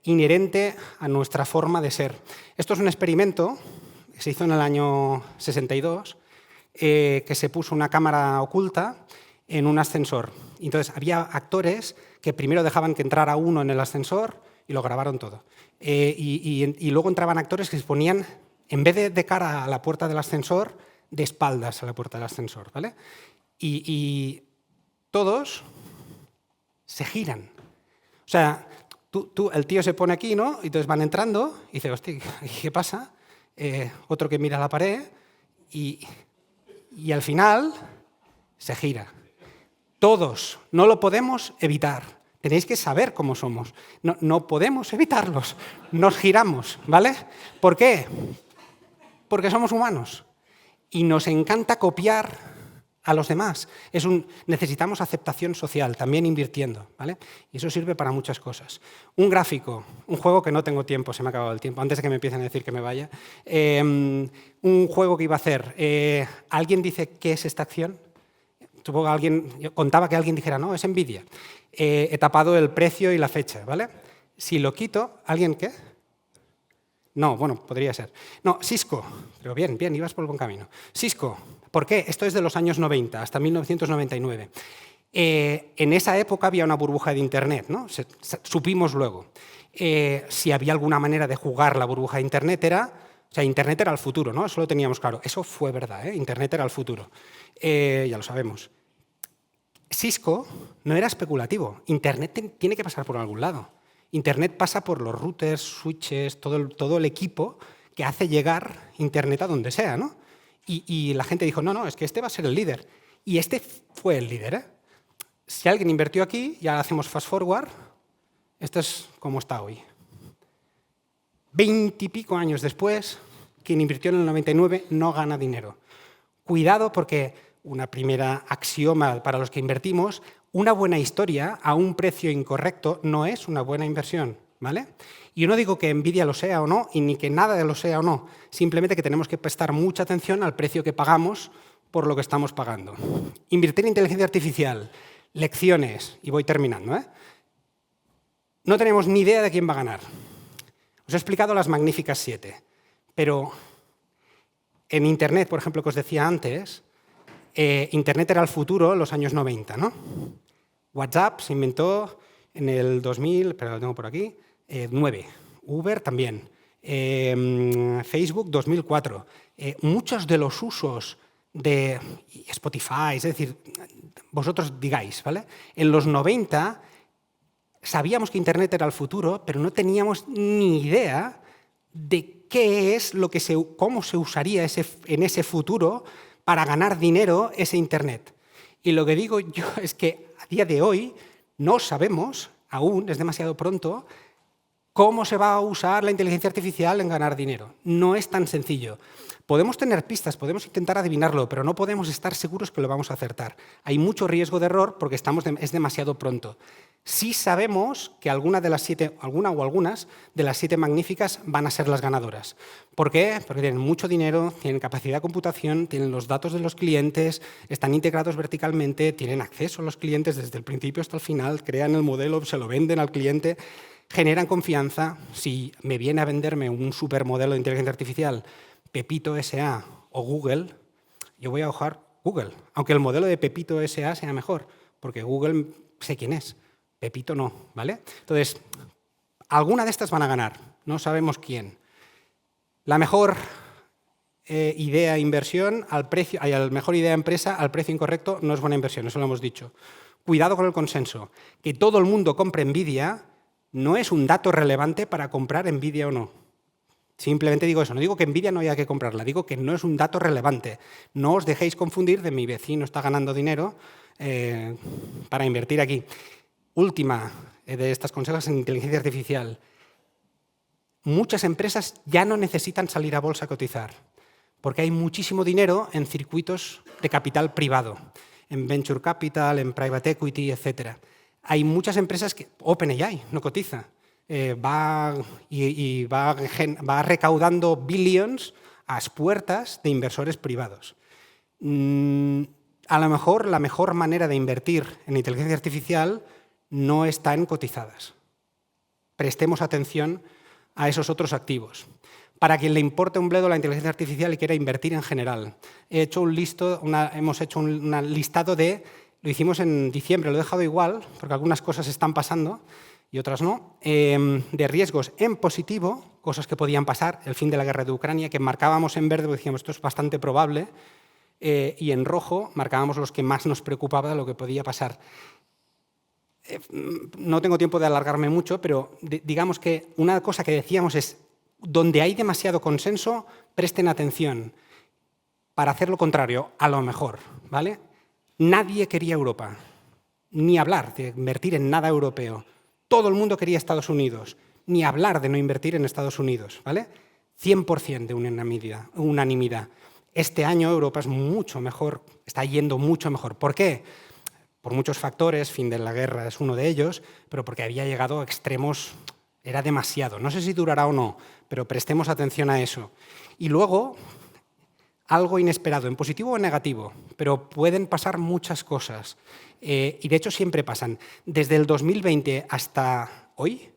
S2: inherente a nuestra forma de ser. Esto es un experimento que se hizo en el año 62, que se puso una cámara oculta en un ascensor. Entonces había actores que primero dejaban que entrara uno en el ascensor y lo grabaron todo. Y luego entraban actores que se ponían, en vez de cara a la puerta del ascensor, de espaldas a la puerta del ascensor, ¿vale? Y todos se giran. O sea, el tío se pone aquí, ¿no? Y entonces van entrando y dice, hostia, ¿qué pasa? Otro que mira la pared y al final se gira. Todos, no lo podemos evitar. Tenéis que saber cómo somos. No podemos evitarlos. Nos giramos, ¿vale? ¿Por qué? Porque somos humanos y nos encanta copiar a los demás. Necesitamos aceptación social, también invirtiendo, ¿vale? Y eso sirve para muchas cosas. Un gráfico, un juego que no tengo tiempo, se me ha acabado el tiempo, antes de que me empiecen a decir que me vaya. Un juego que iba a hacer. ¿Alguien dice qué es esta acción? Supongo que yo contaba que alguien dijera, no, es Nvidia. He tapado el precio y la fecha, ¿vale? Si lo quito, ¿alguien qué? No, bueno, podría ser. No, Cisco. Pero bien, ibas por el buen camino. Cisco. ¿Por qué? Esto es de los años 90, hasta 1999. En esa época había una burbuja de Internet, ¿no? Supimos luego. Si había alguna manera de jugar la burbuja de Internet Internet era el futuro, ¿no? Eso lo teníamos claro. Eso fue verdad, ¿eh? Internet era el futuro. Ya lo sabemos. Cisco no era especulativo. Internet tiene que pasar por algún lado. Internet pasa por los routers, switches, todo el equipo que hace llegar Internet a donde sea, ¿no? Y la gente dijo, no, es que este va a ser el líder. Y este fue el líder, ¿eh? Si alguien invirtió aquí, ya hacemos fast forward, esto es como está hoy. 20 y pico años después, quien invirtió en el 99 no gana dinero. Cuidado porque una primera axioma para los que invertimos, una buena historia a un precio incorrecto no es una buena inversión, ¿vale? Y yo no digo que Nvidia lo sea o no, y ni que nada de lo sea o no, simplemente que tenemos que prestar mucha atención al precio que pagamos por lo que estamos pagando. Invertir en inteligencia artificial, lecciones, y voy terminando, ¿eh? No tenemos ni idea de quién va a ganar. Os he explicado las magníficas 7, pero en Internet, por ejemplo, que os decía antes, Internet era el futuro en los años 90, ¿no? WhatsApp se inventó en el 2000, pero lo tengo por aquí, 9. Uber también. Facebook 2004. Muchos de los usos de Spotify, es decir, vosotros digáis, ¿vale? En los 90 sabíamos que Internet era el futuro, pero no teníamos ni idea de qué es cómo se usaría en ese futuro para ganar dinero ese Internet. Y lo que digo yo es que a día de hoy no sabemos, aún es demasiado pronto, cómo se va a usar la inteligencia artificial en ganar dinero. No es tan sencillo. Podemos tener pistas, podemos intentar adivinarlo, pero no podemos estar seguros que lo vamos a acertar. Hay mucho riesgo de error porque es demasiado pronto. Sí sabemos que alguna o algunas de las 7 magníficas van a ser las ganadoras. ¿Por qué? Porque tienen mucho dinero, tienen capacidad de computación, tienen los datos de los clientes, están integrados verticalmente, tienen acceso a los clientes desde el principio hasta el final, crean el modelo, se lo venden al cliente, generan confianza. Si me viene a venderme un supermodelo de inteligencia artificial, Pepito S.A. o Google, yo voy a ojar Google, aunque el modelo de Pepito S.A. sea mejor, porque Google sé quién es. Pepito no, ¿vale? Entonces, alguna de estas van a ganar, no sabemos quién. La mejor idea inversión la mejor idea empresa al precio incorrecto no es buena inversión, eso lo hemos dicho. Cuidado con el consenso. Que todo el mundo compre Nvidia no es un dato relevante para comprar Nvidia o no. Simplemente digo eso, no digo que Nvidia no haya que comprarla, digo que no es un dato relevante. No os dejéis confundir de mi vecino está ganando dinero para invertir aquí. Última de estas consejos en inteligencia artificial. Muchas empresas ya no necesitan salir a bolsa a cotizar, porque hay muchísimo dinero en circuitos de capital privado, en venture capital, en private equity, etc. Hay muchas empresas que OpenAI no cotiza, va recaudando billions a puertas de inversores privados. A lo mejor la mejor manera de invertir en inteligencia artificial no está en cotizadas. Prestemos atención a esos otros activos. Para quien le importe un bledo la inteligencia artificial y quiera invertir en general, hemos hecho un listado lo hicimos en diciembre, lo he dejado igual, porque algunas cosas están pasando y otras no, de riesgos en positivo, cosas que podían pasar, el fin de la guerra de Ucrania, que marcábamos en verde porque decíamos esto es bastante probable, y en rojo marcábamos los que más nos preocupaba de lo que podía pasar. No tengo tiempo de alargarme mucho, pero digamos que una cosa que decíamos es, donde hay demasiado consenso, presten atención. Para hacer lo contrario, a lo mejor, ¿vale? Nadie quería Europa. ni hablar de invertir en nada europeo. Todo el mundo quería Estados Unidos, ni hablar de no invertir en Estados Unidos, ¿vale? 100% de unanimidad. Este año Europa es mucho mejor, está yendo mucho mejor. ¿Por qué? Por muchos factores, fin de la guerra es uno de ellos, pero porque había llegado a extremos, era demasiado. No sé si durará o no, pero prestemos atención a eso. Y luego, algo inesperado, en positivo o en negativo, pero pueden pasar muchas cosas. Y de hecho siempre pasan. Desde el 2020 hasta hoy,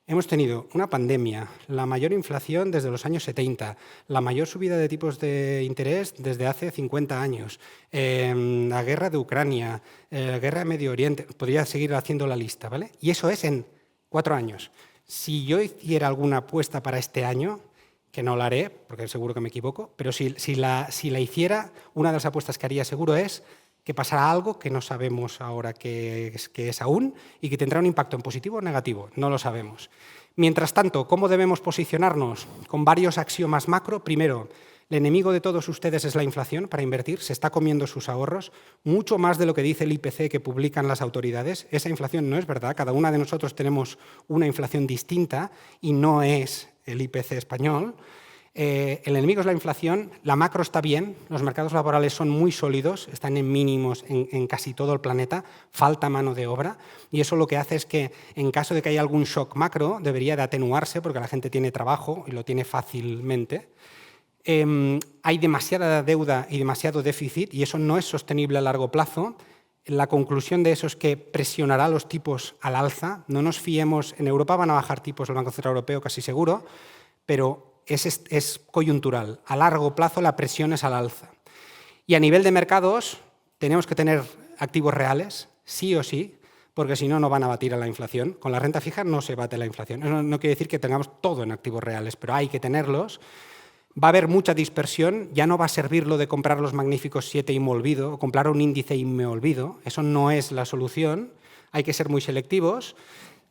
S2: hemos tenido una pandemia, la mayor inflación desde los años 70, la mayor subida de tipos de interés desde hace 50 años, la guerra de Ucrania, la guerra de Medio Oriente, podría seguir haciendo la lista, ¿vale? Y eso es en 4 años. Si yo hiciera alguna apuesta para este año, que no la haré, porque seguro que me equivoco, pero si la hiciera, una de las apuestas que haría seguro es que pasará algo que no sabemos ahora qué es aún y que tendrá un impacto en positivo o negativo, no lo sabemos. Mientras tanto, ¿cómo debemos posicionarnos? Con varios axiomas macro. Primero, el enemigo de todos ustedes es la inflación para invertir, se está comiendo sus ahorros, mucho más de lo que dice el IPC que publican las autoridades. Esa inflación no es verdad, cada una de nosotros tenemos una inflación distinta y no es el IPC español. El enemigo es la inflación, la macro está bien, los mercados laborales son muy sólidos, están en mínimos en casi todo el planeta, falta mano de obra y eso lo que hace es que en caso de que haya algún shock macro debería de atenuarse porque la gente tiene trabajo y lo tiene fácilmente. Hay demasiada deuda y demasiado déficit y eso no es sostenible a largo plazo. La conclusión de eso es que presionará los tipos al alza. No nos fiemos, en Europa van a bajar tipos el Banco Central Europeo casi seguro, pero es coyuntural. A largo plazo la presión es al alza. Y a nivel de mercados tenemos que tener activos reales, sí o sí, porque si no, no van a batir a la inflación. Con la renta fija no se bate la inflación. Eso no quiere decir que tengamos todo en activos reales, pero hay que tenerlos. Va a haber mucha dispersión, ya no va a servir lo de comprar los magníficos 7 y me olvido, o comprar un índice y me olvido. Eso no es la solución, hay que ser muy selectivos.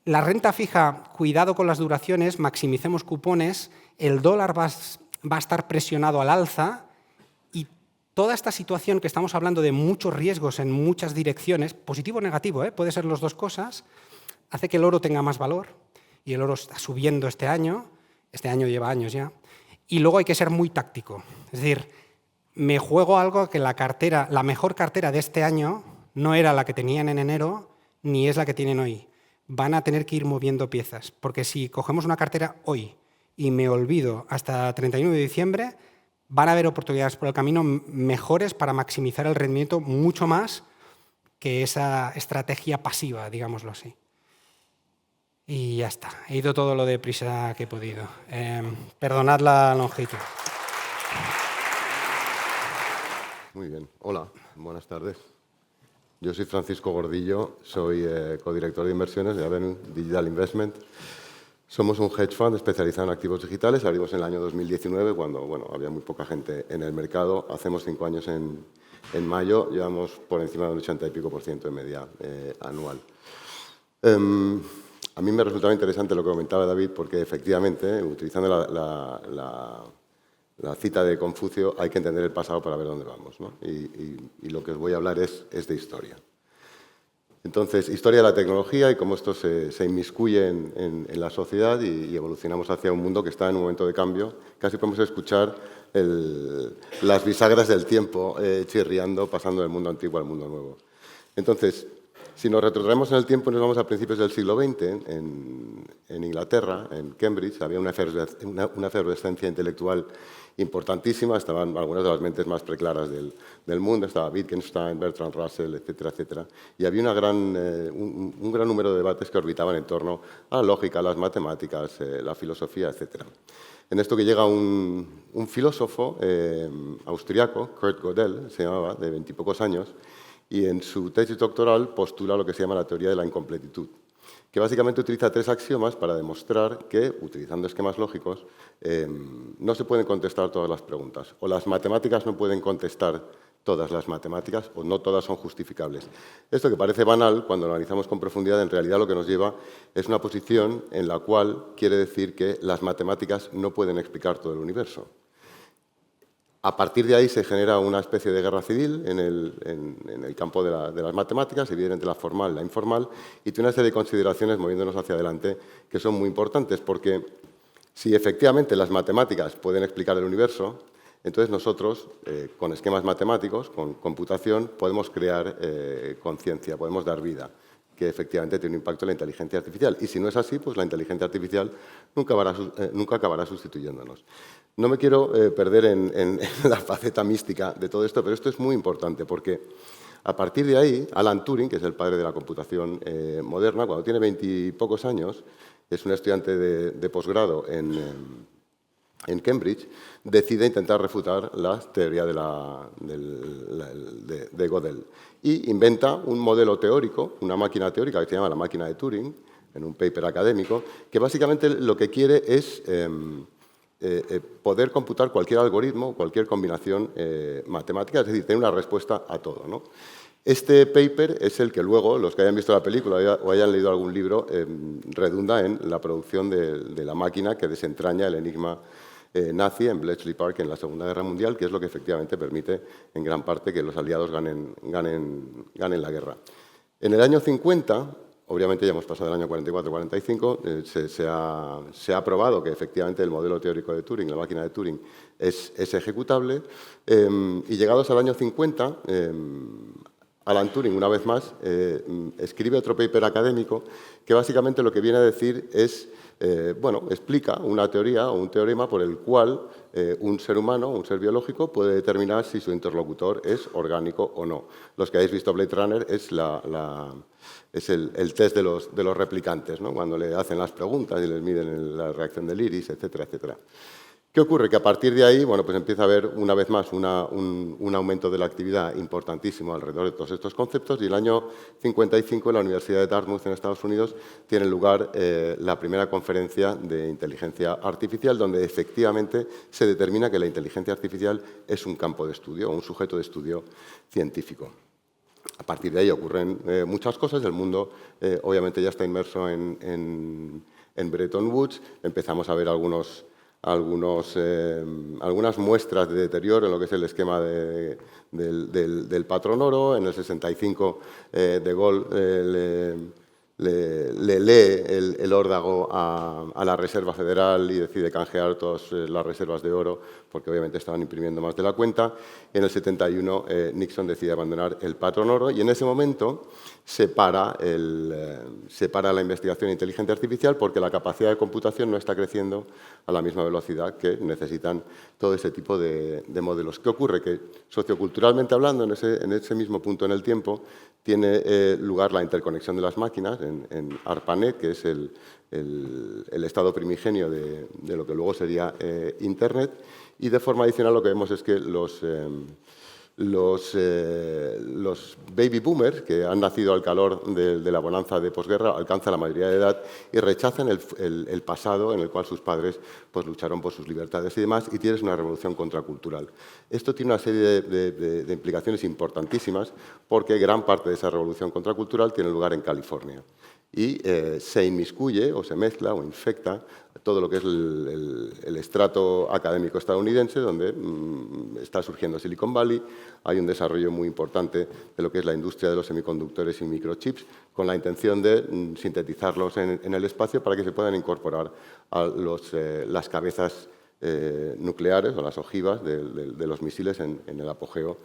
S2: La renta fija, cuidado con las duraciones, maximicemos cupones, el dólar va a estar presionado al alza y toda esta situación que estamos hablando de muchos riesgos en muchas direcciones, positivo o negativo, puede ser las dos cosas, hace que el oro tenga más valor y el oro está subiendo este año lleva años ya, y luego hay que ser muy táctico, es decir, me juego algo que la mejor cartera de este año no era la que tenían en enero ni es la que tienen hoy. Van a tener que ir moviendo piezas, porque si cogemos una cartera hoy y me olvido hasta 31 de diciembre, van a haber oportunidades por el camino mejores para maximizar el rendimiento mucho más que esa estrategia pasiva, digámoslo así. Y ya está, he ido todo lo deprisa que he podido. Perdonad la longitud.
S3: Muy bien, hola, buenas tardes. Yo soy Francisco Gordillo, soy codirector de inversiones de Avenue Digital Investment. Somos un hedge fund especializado en activos digitales. Abrimos en el año 2019, cuando había muy poca gente en el mercado. Hacemos 5 años en mayo. Llevamos por encima del 80 y pico % de media anual. A mí me resultaba interesante lo que comentaba David, porque efectivamente, utilizando la cita de Confucio, hay que entender el pasado para ver dónde vamos, ¿no? Y lo que os voy a hablar es de historia. Entonces, historia de la tecnología y cómo esto se inmiscuye en la sociedad y evolucionamos hacia un mundo que está en un momento de cambio. Casi podemos escuchar las bisagras del tiempo chirriando, pasando del mundo antiguo al mundo nuevo. Entonces, si nos retrotraemos en el tiempo, nos vamos a principios del siglo XX, en Inglaterra, en Cambridge, había una efervescencia intelectual importantísima, estaban algunas de las mentes más preclaras del mundo, estaba Wittgenstein, Bertrand Russell, etcétera, etcétera, y había un gran número de debates que orbitaban en torno a la lógica, las matemáticas, la filosofía, etcétera. En esto que llega un filósofo austriaco, Kurt Gödel, se llamaba, de 20 y pocos años, y en su tesis doctoral postula lo que se llama la teoría de la incompletitud, que básicamente utiliza 3 axiomas para demostrar que, utilizando esquemas lógicos, no se pueden contestar todas las preguntas, o las matemáticas no pueden contestar todas las matemáticas, o no todas son justificables. Esto que parece banal, cuando lo analizamos con profundidad, en realidad lo que nos lleva es una posición en la cual quiere decir que las matemáticas no pueden explicar todo el universo. A partir de ahí se genera una especie de guerra civil en el campo de las matemáticas, evidentemente la formal, la informal, y tiene una serie de consideraciones moviéndonos hacia adelante que son muy importantes, porque si efectivamente las matemáticas pueden explicar el universo, entonces nosotros, con esquemas matemáticos, con computación, podemos crear conciencia, podemos dar vida, que efectivamente tiene un impacto en la inteligencia artificial. Y si no es así, pues la inteligencia artificial nunca acabará sustituyéndonos. No me quiero perder en la faceta mística de todo esto, pero esto es muy importante porque a partir de ahí, Alan Turing, que es el padre de la computación moderna, cuando tiene 20 y pocos años, es un estudiante de posgrado en Cambridge, decide intentar refutar la teoría de Gödel y inventa un modelo teórico, una máquina teórica que se llama la máquina de Turing, en un paper académico, que básicamente lo que quiere es poder computar cualquier algoritmo, cualquier combinación matemática, es decir, tener una respuesta a todo, ¿no? Este paper es el que luego, los que hayan visto la película o hayan leído algún libro, redunda en la producción de la máquina que desentraña el enigma nazi en Bletchley Park en la Segunda Guerra Mundial, que es lo que efectivamente permite en gran parte que los aliados ganen la guerra. En el año 50, obviamente ya hemos pasado del año 44-45, se ha probado que efectivamente el modelo teórico de Turing, la máquina de Turing, es ejecutable, y llegados al año 50, Alan Turing, una vez más, escribe otro paper académico que básicamente lo que viene a decir es, explica una teoría o un teorema por el cual un ser humano, un ser biológico, puede determinar si su interlocutor es orgánico o no. Los que hayáis visto Blade Runner es el test de los replicantes, ¿no? Cuando le hacen las preguntas y les miden la reacción del iris, etcétera, etcétera. ¿Qué ocurre? Que a partir de ahí, pues empieza a haber una vez más un aumento de la actividad importantísimo alrededor de todos estos conceptos y el año 55 en la Universidad de Dartmouth en Estados Unidos tiene lugar la primera conferencia de inteligencia artificial donde efectivamente se determina que la inteligencia artificial es un campo de estudio o un sujeto de estudio científico. A partir de ahí ocurren muchas cosas, el mundo obviamente ya está inmerso en Bretton Woods, empezamos a ver algunas muestras de deterioro en lo que es el esquema del patrón oro. En el 65 De Gaulle le lee el órdago a la Reserva Federal y decide canjear todas las reservas de oro porque obviamente estaban imprimiendo más de la cuenta. En el 71 Nixon decide abandonar el patrón oro y en ese momento se para la investigación en inteligencia artificial porque la capacidad de computación no está creciendo a la misma velocidad que necesitan todo ese tipo de modelos. ¿Qué ocurre? Que socioculturalmente hablando, en ese mismo punto en el tiempo, tiene lugar la interconexión de las máquinas en ARPANET, que es el estado primigenio de lo que luego sería Internet, y de forma adicional lo que vemos es que los baby boomers, que han nacido al calor de la bonanza de posguerra, alcanzan la mayoría de edad y rechazan el pasado en el cual sus padres pues, lucharon por sus libertades y demás, y tienes una revolución contracultural. Esto tiene una serie de implicaciones importantísimas porque gran parte de esa revolución contracultural tiene lugar en California. Y se inmiscuye o se mezcla o infecta todo lo que es el estrato académico estadounidense, donde está surgiendo Silicon Valley. Hay un desarrollo muy importante de lo que es la industria de los semiconductores y microchips, con la intención de sintetizarlos en el espacio para que se puedan incorporar a las cabezas nucleares o las ojivas de los misiles en el apogeo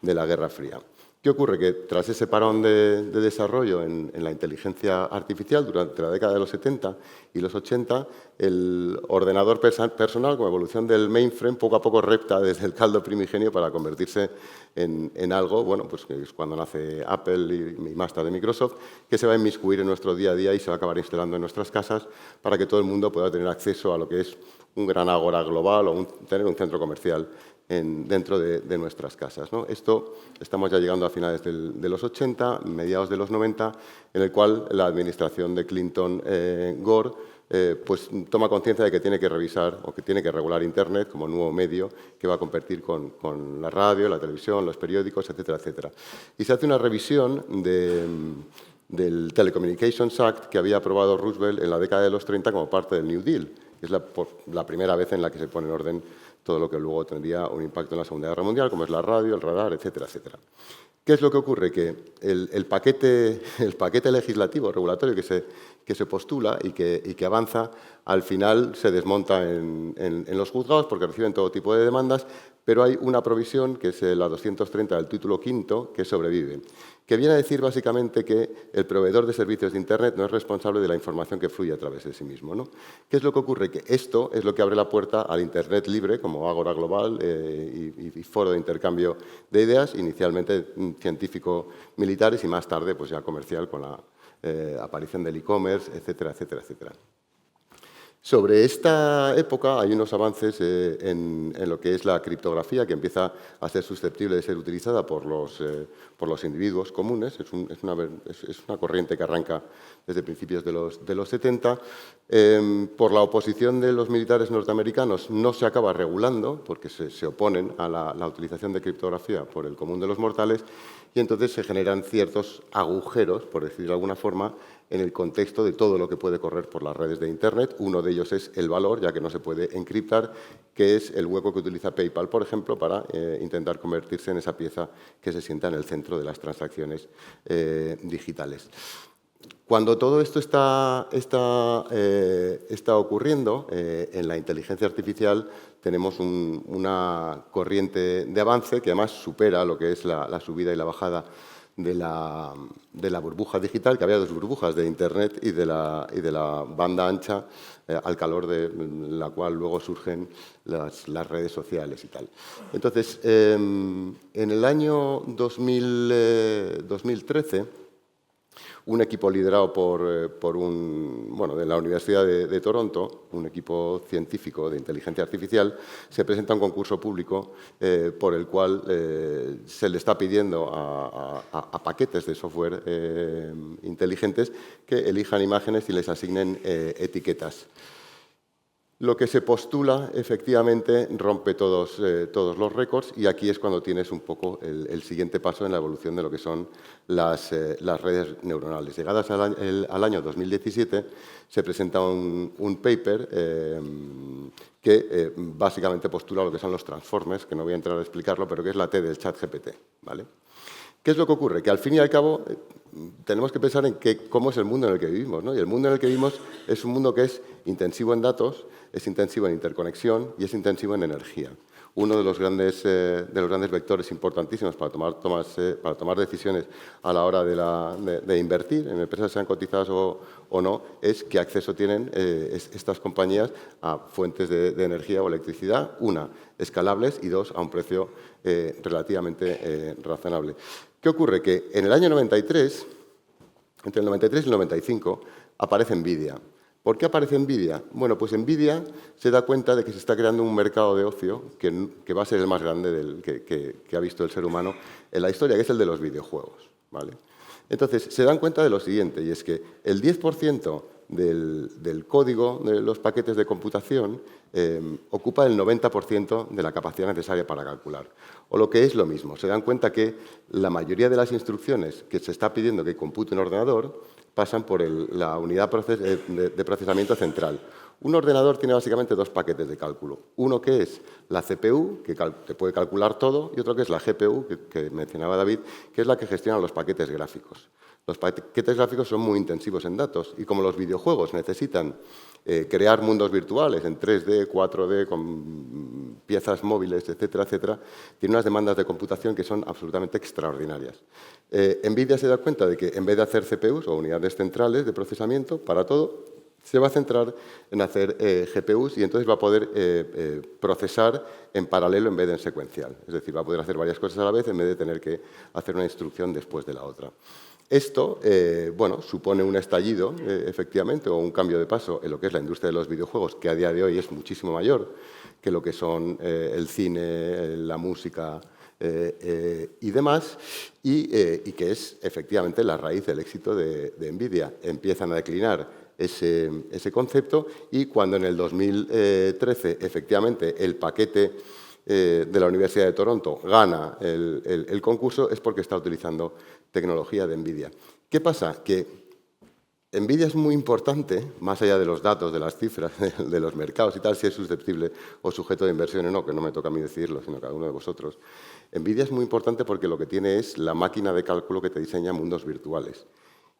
S3: de la Guerra Fría. ¿Qué ocurre? Que tras ese parón de desarrollo en la inteligencia artificial durante la década de los 70 y los 80, el ordenador personal, con evolución del mainframe, poco a poco repta desde el caldo primigenio para convertirse en algo, bueno, pues que es cuando nace Apple y más tarde Microsoft, que se va a inmiscuir en nuestro día a día y se va a acabar instalando en nuestras casas para que todo el mundo pueda tener acceso a lo que es un gran ágora global o tener un centro comercial dentro de nuestras casas, ¿no? Esto estamos ya llegando a finales de los 80, mediados de los 90, en el cual la administración de Clinton-Gore pues toma conciencia de que tiene que revisar o que tiene que regular Internet como nuevo medio que va a competir con la radio, la televisión, los periódicos, etcétera, etcétera. Y se hace una revisión del Telecommunications Act que había aprobado Roosevelt en la década de los 30 como parte del New Deal, que es la primera vez en la que se pone en orden todo lo que luego tendría un impacto en la Segunda Guerra Mundial, como es la radio, el radar, etcétera, etcétera. ¿Qué es lo que ocurre? Que el paquete legislativo, regulatorio que se postula y que avanza, al final se desmonta en los juzgados porque reciben todo tipo de demandas, pero hay una provisión, que es la 230 del título quinto, que sobrevive, que viene a decir básicamente que el proveedor de servicios de Internet no es responsable de la información que fluye a través de sí mismo, ¿no? ¿Qué es lo que ocurre? Que esto es lo que abre la puerta al Internet libre, como Ágora Global y foro de intercambio de ideas, inicialmente científico-militares y más tarde pues ya comercial con la aparición del e-commerce, etcétera, etcétera, etcétera. Sobre esta época hay unos avances en lo que es la criptografía, que empieza a ser susceptible de ser utilizada por los individuos comunes. Es una corriente que arranca desde principios de los 70. Por la oposición de los militares norteamericanos no se acaba regulando, porque se oponen a la utilización de criptografía por el común de los mortales, y entonces se generan ciertos agujeros, por decir de alguna forma, en el contexto de todo lo que puede correr por las redes de Internet. Uno de ellos es el valor, ya que no se puede encriptar, que es el hueco que utiliza PayPal, por ejemplo, para intentar convertirse en esa pieza que se sienta en el centro de las transacciones digitales. Cuando todo esto está ocurriendo, en la inteligencia artificial tenemos una corriente de avance que además supera lo que es la subida y la bajada de la burbuja digital, que había dos burbujas, de Internet y de la banda ancha, al calor de la cual luego surgen las redes sociales y tal. Entonces, en el año 2013, un equipo liderado de la Universidad de Toronto, un equipo científico de inteligencia artificial, se presenta a un concurso público por el cual se le está pidiendo a paquetes de software inteligentes que elijan imágenes y les asignen etiquetas. Lo que se postula, efectivamente, rompe todos los récords, y aquí es cuando tienes un poco el siguiente paso en la evolución de lo que son las redes neuronales. Llegadas al año 2017, se presenta un paper que básicamente postula lo que son los transformers, que no voy a entrar a explicarlo, pero que es la T del ChatGPT, ¿vale? ¿Qué es lo que ocurre? Que al fin y al cabo tenemos que pensar en cómo es el mundo en el que vivimos, ¿no? Y el mundo en el que vivimos es un mundo que es intensivo en datos, es intensivo en interconexión y es intensivo en energía. Uno de los grandes vectores importantísimos para tomar decisiones a la hora de invertir en empresas, sean cotizadas o no, es qué acceso tienen estas compañías a fuentes de energía o electricidad, una, escalables, y dos, a un precio relativamente razonable. ¿Qué ocurre? Que en el año 93, entre el 93 y el 95, aparece NVIDIA. ¿Por qué aparece NVIDIA? Bueno, pues NVIDIA se da cuenta de que se está creando un mercado de ocio que va a ser el más grande que ha visto el ser humano en la historia, que es el de los videojuegos, ¿vale? Entonces, se dan cuenta de lo siguiente, y es que el 10% del código de los paquetes de computación ocupa el 90% de la capacidad necesaria para calcular. O lo que es lo mismo, se dan cuenta que la mayoría de las instrucciones que se está pidiendo que compute un ordenador pasan por la unidad de procesamiento central. Un ordenador tiene básicamente dos paquetes de cálculo. Uno que es la CPU, que te puede calcular todo, y otro que es la GPU, que mencionaba David, que es la que gestiona los paquetes gráficos. Los paquetes gráficos son muy intensivos en datos, y como los videojuegos necesitan crear mundos virtuales en 3D, 4D, con piezas móviles, etcétera, etcétera, tiene unas demandas de computación que son absolutamente extraordinarias. NVIDIA se da cuenta de que en vez de hacer CPUs o unidades centrales de procesamiento para todo, se va a centrar en hacer GPUs, y entonces va a poder procesar en paralelo en vez de en secuencial. Es decir, va a poder hacer varias cosas a la vez en vez de tener que hacer una instrucción después de la otra. Esto, supone un estallido, efectivamente, o un cambio de paso en lo que es la industria de los videojuegos, que a día de hoy es muchísimo mayor que lo que son el cine, la música y demás, y que es efectivamente la raíz del éxito de NVIDIA. Empiezan a declinar ese concepto, y cuando en el 2013 efectivamente el paquete de la Universidad de Toronto gana el concurso, es porque está utilizando tecnología de NVIDIA. ¿Qué pasa? Que NVIDIA es muy importante, más allá de los datos, de las cifras, de los mercados y tal, si es susceptible o sujeto de inversión o no, que no me toca a mí decirlo, sino cada uno de vosotros. NVIDIA es muy importante porque lo que tiene es la máquina de cálculo que te diseña mundos virtuales.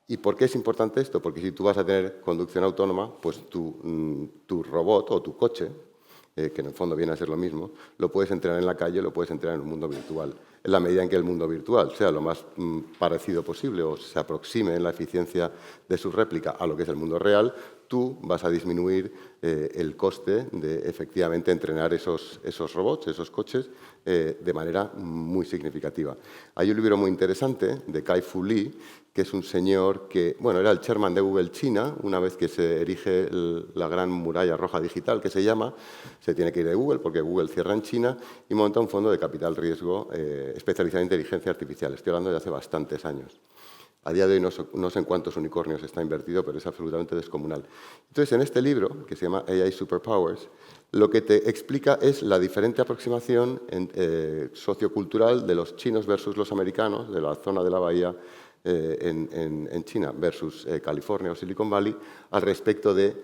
S3: ¿Y por qué es importante esto? Porque si tú vas a tener conducción autónoma, pues tu robot o tu coche, que en el fondo viene a ser lo mismo, lo puedes entrenar en la calle, lo puedes entrenar en un mundo virtual. En la medida en que el mundo virtual sea lo más parecido posible o se aproxime en la eficiencia de su réplica a lo que es el mundo real, tú vas a disminuir el coste de efectivamente entrenar esos robots, esos coches, de manera muy significativa. Hay un libro muy interesante de Kai-Fu Lee, que es un señor que, bueno, era el chairman de Google China, una vez que se erige la gran muralla roja digital, que se llama, se tiene que ir de Google, porque Google cierra en China, y monta un fondo de capital riesgo especializado en inteligencia artificial. Estoy hablando de hace bastantes años. A día de hoy no sé en cuántos unicornios está invertido, pero es absolutamente descomunal. Entonces, en este libro, que se llama AI Superpowers, lo que te explica es la diferente aproximación sociocultural de los chinos versus los americanos, de la zona de la bahía en China versus California o Silicon Valley, al respecto de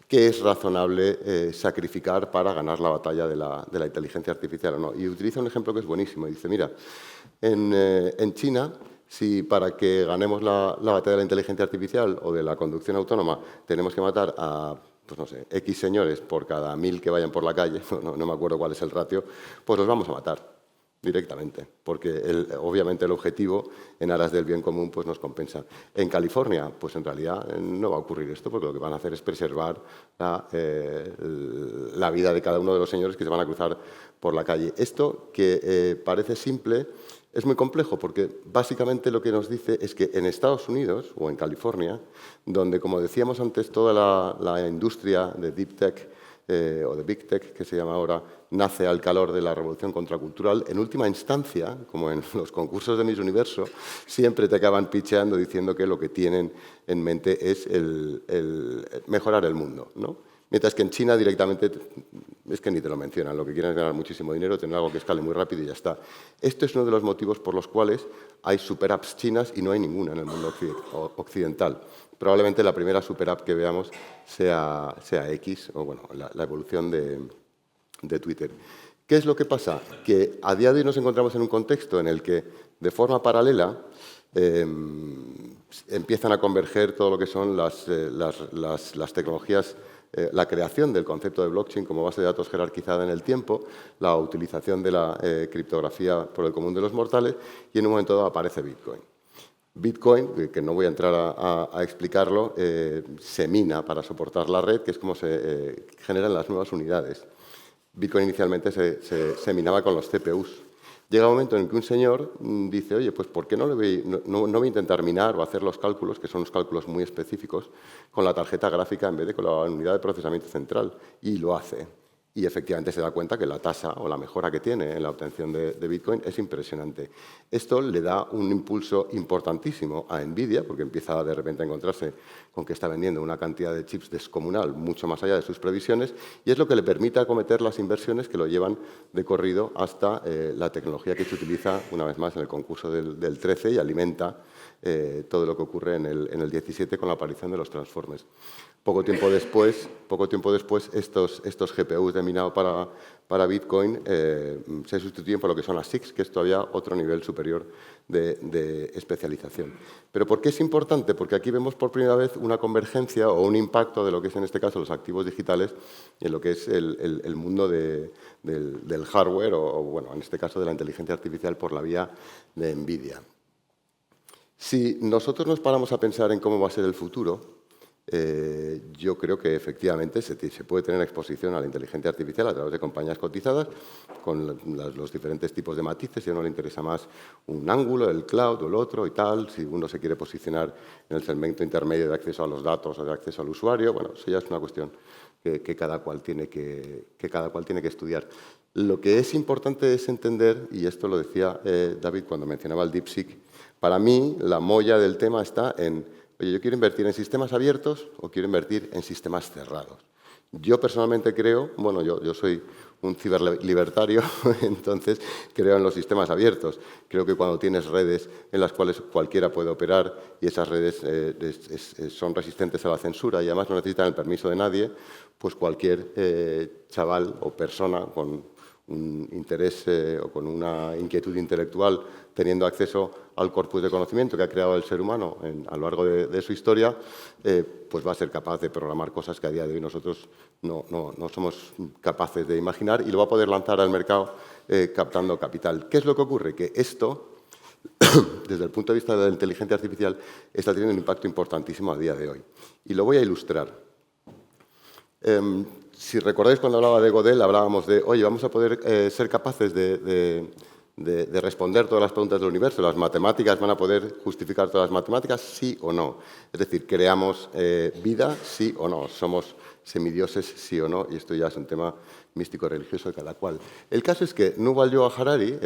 S3: qué es razonable sacrificar para ganar la batalla de la inteligencia artificial o no. Y utiliza un ejemplo que es buenísimo. Dice, mira, en China, si para que ganemos la batalla de la inteligencia artificial o de la conducción autónoma tenemos que matar a, pues no sé, X señores por cada 1000 que vayan por la calle, no me acuerdo cuál es el ratio, pues los vamos a matar directamente, porque obviamente el objetivo en aras del bien común pues nos compensa. En California, pues en realidad no va a ocurrir esto, porque lo que van a hacer es preservar la vida de cada uno de los señores que se van a cruzar por la calle. Esto, que parece simple, es muy complejo, porque básicamente lo que nos dice es que en Estados Unidos o en California, donde, como decíamos antes, toda la industria de Deep Tech o de Big Tech, que se llama ahora, nace al calor de la revolución contracultural, en última instancia, como en los concursos de Miss Universo, siempre te acaban pitcheando diciendo que lo que tienen en mente es el mejorar el mundo, ¿no? Mientras que en China directamente es que ni te lo mencionan, lo que quieren es ganar muchísimo dinero, tener algo que escale muy rápido y ya está. Esto es uno de los motivos por los cuales hay super apps chinas y no hay ninguna en el mundo occidental. Probablemente la primera super app que veamos sea X, o bueno, la evolución de Twitter. ¿Qué es lo que pasa? Que a día de hoy nos encontramos en un contexto en el que, de forma paralela, empiezan a converger todo lo que son las tecnologías, la creación del concepto de blockchain como base de datos jerarquizada en el tiempo, la utilización de la criptografía por el común de los mortales, y en un momento dado aparece Bitcoin. Bitcoin, que no voy a entrar a explicarlo, se mina para soportar la red, que es como se generan las nuevas unidades. Bitcoin inicialmente se minaba con los CPUs. Llega un momento en que un señor dice, oye, pues ¿por qué no voy a intentar minar o hacer los cálculos, que son unos cálculos muy específicos, con la tarjeta gráfica en vez de con la unidad de procesamiento central? Y lo hace. Y efectivamente se da cuenta que la tasa o la mejora que tiene en la obtención de Bitcoin es impresionante. Esto le da un impulso importantísimo a NVIDIA, porque empieza de repente a encontrarse con que está vendiendo una cantidad de chips descomunal, mucho más allá de sus previsiones, y es lo que le permite acometer las inversiones que lo llevan de corrido hasta la tecnología que se utiliza, una vez más, en el concurso del 13 y alimenta todo lo que ocurre en el 17 con la aparición de los transformers. Poco tiempo después estos GPUs de minado para Bitcoin se sustituyen por lo que son las SICs, que es todavía otro nivel superior de especialización. ¿Pero por qué es importante? Porque aquí vemos por primera vez una convergencia o un impacto de lo que es en este caso los activos digitales en lo que es el mundo del hardware o, bueno, en este caso de la inteligencia artificial por la vía de NVIDIA. Si nosotros nos paramos a pensar en cómo va a ser el futuro, yo creo que efectivamente se puede tener exposición a la inteligencia artificial a través de compañías cotizadas con los diferentes tipos de matices. Si a uno le interesa más un ángulo, el cloud o el otro y tal, si uno se quiere posicionar en el segmento intermedio de acceso a los datos o de acceso al usuario, bueno, eso ya es una cuestión que cada cual tiene que estudiar. Lo que es importante es entender, y esto lo decía David cuando mencionaba el DeepSeek, para mí la molla del tema está en, oye, yo quiero invertir en sistemas abiertos o quiero invertir en sistemas cerrados. Yo personalmente creo, bueno, yo soy un ciberlibertario, entonces creo en los sistemas abiertos. Creo que cuando tienes redes en las cuales cualquiera puede operar y esas redes son resistentes a la censura y además no necesitan el permiso de nadie, pues cualquier chaval o persona con un interés o con una inquietud intelectual teniendo acceso al corpus de conocimiento que ha creado el ser humano a lo largo de su historia, pues va a ser capaz de programar cosas que a día de hoy nosotros no somos capaces de imaginar y lo va a poder lanzar al mercado captando capital. ¿Qué es lo que ocurre? Que esto, desde el punto de vista de la inteligencia artificial, está teniendo un impacto importantísimo a día de hoy. Y lo voy a ilustrar. Si recordáis cuando hablaba de Gödel, hablábamos de, oye, vamos a poder ser capaces de responder todas las preguntas del universo. Las matemáticas van a poder justificar todas las matemáticas, sí o no. Es decir, creamos vida, sí o no. Somos semidioses, sí o no. Y esto ya es un tema místico-religioso de cada cual. El caso es que Yuval Noah Harari,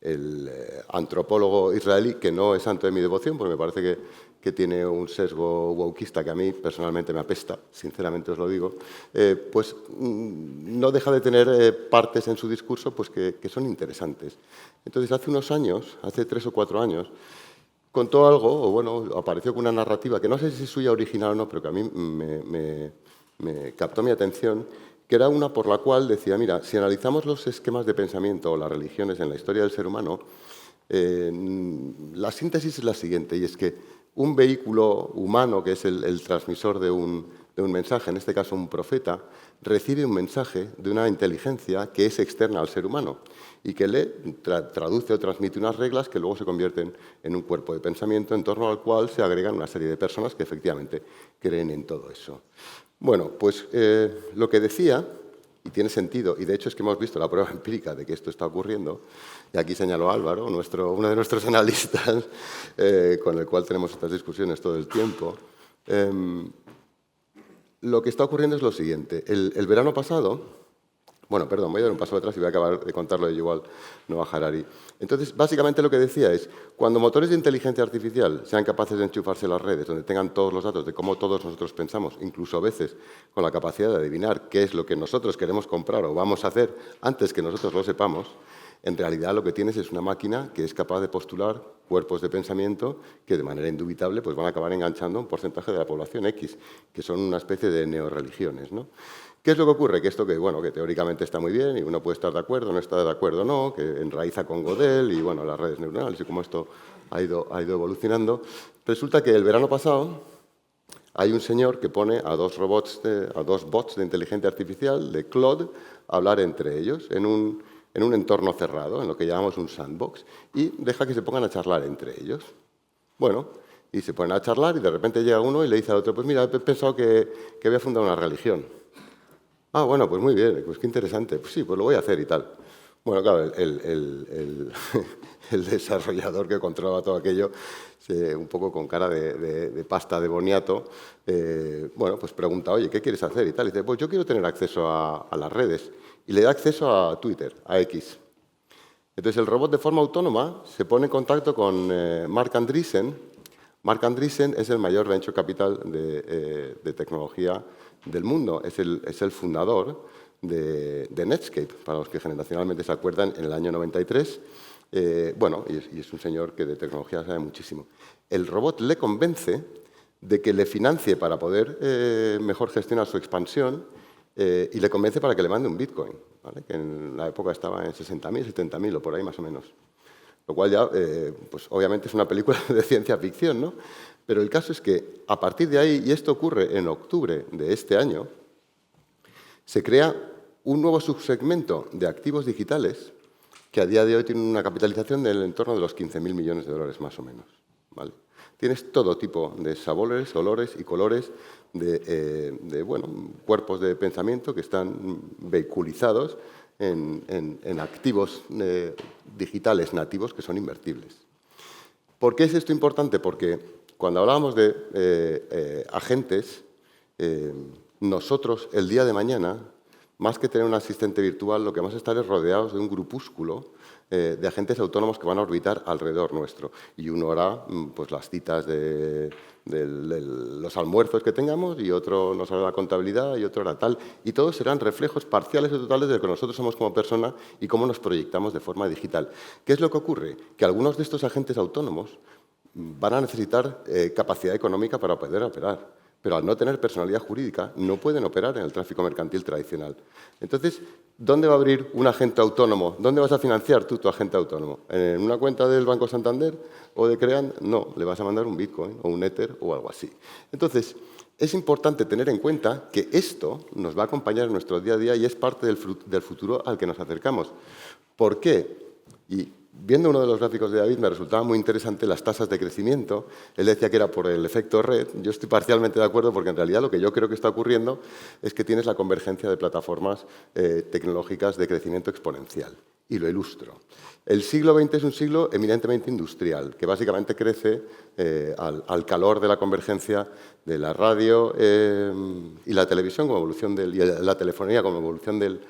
S3: el antropólogo israelí, que no es santo de mi devoción, porque me parece que tiene un sesgo wokista que a mí personalmente me apesta, sinceramente os lo digo, pues no deja de tener partes en su discurso pues, que son interesantes. Entonces, hace unos años, hace 3 o 4 años, contó algo, o bueno, apareció con una narrativa que no sé si es suya original o no, pero que a mí me captó mi atención, que era una por la cual decía, mira, si analizamos los esquemas de pensamiento o las religiones en la historia del ser humano, la síntesis es la siguiente, y es que un vehículo humano, que es el transmisor de un mensaje, en este caso un profeta, recibe un mensaje de una inteligencia que es externa al ser humano y que le traduce o transmite unas reglas que luego se convierten en un cuerpo de pensamiento en torno al cual se agregan una serie de personas que efectivamente creen en todo eso. Bueno, pues lo que decía, y tiene sentido, y de hecho es que hemos visto la prueba empírica de que esto está ocurriendo, y aquí señaló Álvaro, uno de nuestros analistas, con el cual tenemos estas discusiones todo el tiempo. Lo que está ocurriendo es lo siguiente. El verano pasado, bueno, perdón, voy a dar un paso atrás y voy a acabar de contarlo de Yuval Noah Harari. Entonces, básicamente lo que decía es, cuando motores de inteligencia artificial sean capaces de enchufarse a las redes, donde tengan todos los datos de cómo todos nosotros pensamos, incluso a veces con la capacidad de adivinar qué es lo que nosotros queremos comprar o vamos a hacer antes que nosotros lo sepamos, en realidad lo que tienes es una máquina que es capaz de postular cuerpos de pensamiento que de manera indubitable pues van a acabar enganchando un porcentaje de la población X, que son una especie de neorreligiones, ¿no? ¿Qué es lo que ocurre? Que esto que teóricamente está muy bien y uno puede estar de acuerdo, no está de acuerdo, no, que enraiza con Gödel y bueno, las redes neuronales y cómo esto ha ido evolucionando. Resulta que el verano pasado hay un señor que pone a dos bots de inteligencia artificial, de Claude, a hablar entre ellos en un entorno cerrado, en lo que llamamos un sandbox, y deja que se pongan a charlar entre ellos. Bueno, y se ponen a charlar y de repente llega uno y le dice al otro, pues mira, he pensado que voy a fundar una religión. Ah, bueno, pues muy bien, pues qué interesante. Pues sí, pues lo voy a hacer y tal. Bueno, claro, el desarrollador que controlaba todo aquello, un poco con cara de pasta de boniato, bueno, pues pregunta, oye, ¿qué quieres hacer? Y tal. Y dice, pues yo quiero tener acceso a las redes. Y le da acceso a Twitter, a X. Entonces el robot de forma autónoma se pone en contacto con Marc Andreessen. Marc Andreessen es el mayor venture capital de tecnología del mundo. Es el fundador de Netscape, para los que generacionalmente se acuerdan, en el año 93. Bueno, y es un señor que de tecnología sabe muchísimo. El robot le convence de que le financie para poder mejor gestionar su expansión y le convence para que le mande un Bitcoin, ¿vale? Que en la época estaba en 60.000, 70.000 o por ahí más o menos. Lo cual ya, pues obviamente es una película de ciencia ficción, ¿no? Pero el caso es que a partir de ahí, y esto ocurre en octubre de este año, se crea un nuevo subsegmento de activos digitales que a día de hoy tienen una capitalización del entorno de los 15.000 millones de dólares más o menos, ¿vale? Tienes todo tipo de sabores, olores y colores de cuerpos de pensamiento que están vehiculizados en activos digitales nativos que son invertibles. ¿Por qué es esto importante? Porque cuando hablábamos de agentes, nosotros el día de mañana, más que tener un asistente virtual, lo que vamos a estar es rodeados de un grupúsculo de agentes autónomos que van a orbitar alrededor nuestro. Y uno hará pues, las citas de los almuerzos que tengamos, y otro nos hará la contabilidad, y otro hará tal. Y todos serán reflejos parciales o totales de lo que nosotros somos como persona y cómo nos proyectamos de forma digital. ¿Qué es lo que ocurre? Que algunos de estos agentes autónomos van a necesitar capacidad económica para poder operar, pero al no tener personalidad jurídica no pueden operar en el tráfico mercantil tradicional. Entonces, ¿dónde va a abrir un agente autónomo? ¿Dónde vas a financiar tú tu agente autónomo? ¿En una cuenta del Banco Santander o de Crean? No, le vas a mandar un Bitcoin o un Ether o algo así. Entonces, es importante tener en cuenta que esto nos va a acompañar en nuestro día a día y es parte del futuro al que nos acercamos. ¿Por qué? Y viendo uno de los gráficos de David, me resultaba muy interesante las tasas de crecimiento. Él decía que era por el efecto red. Yo estoy parcialmente de acuerdo, porque en realidad lo que yo creo que está ocurriendo es que tienes la convergencia de plataformas tecnológicas de crecimiento exponencial. Y lo ilustro. El siglo XX es un siglo eminentemente industrial, que básicamente crece al calor de la convergencia de la radio y la televisión como evolución y la telefonía como evolución del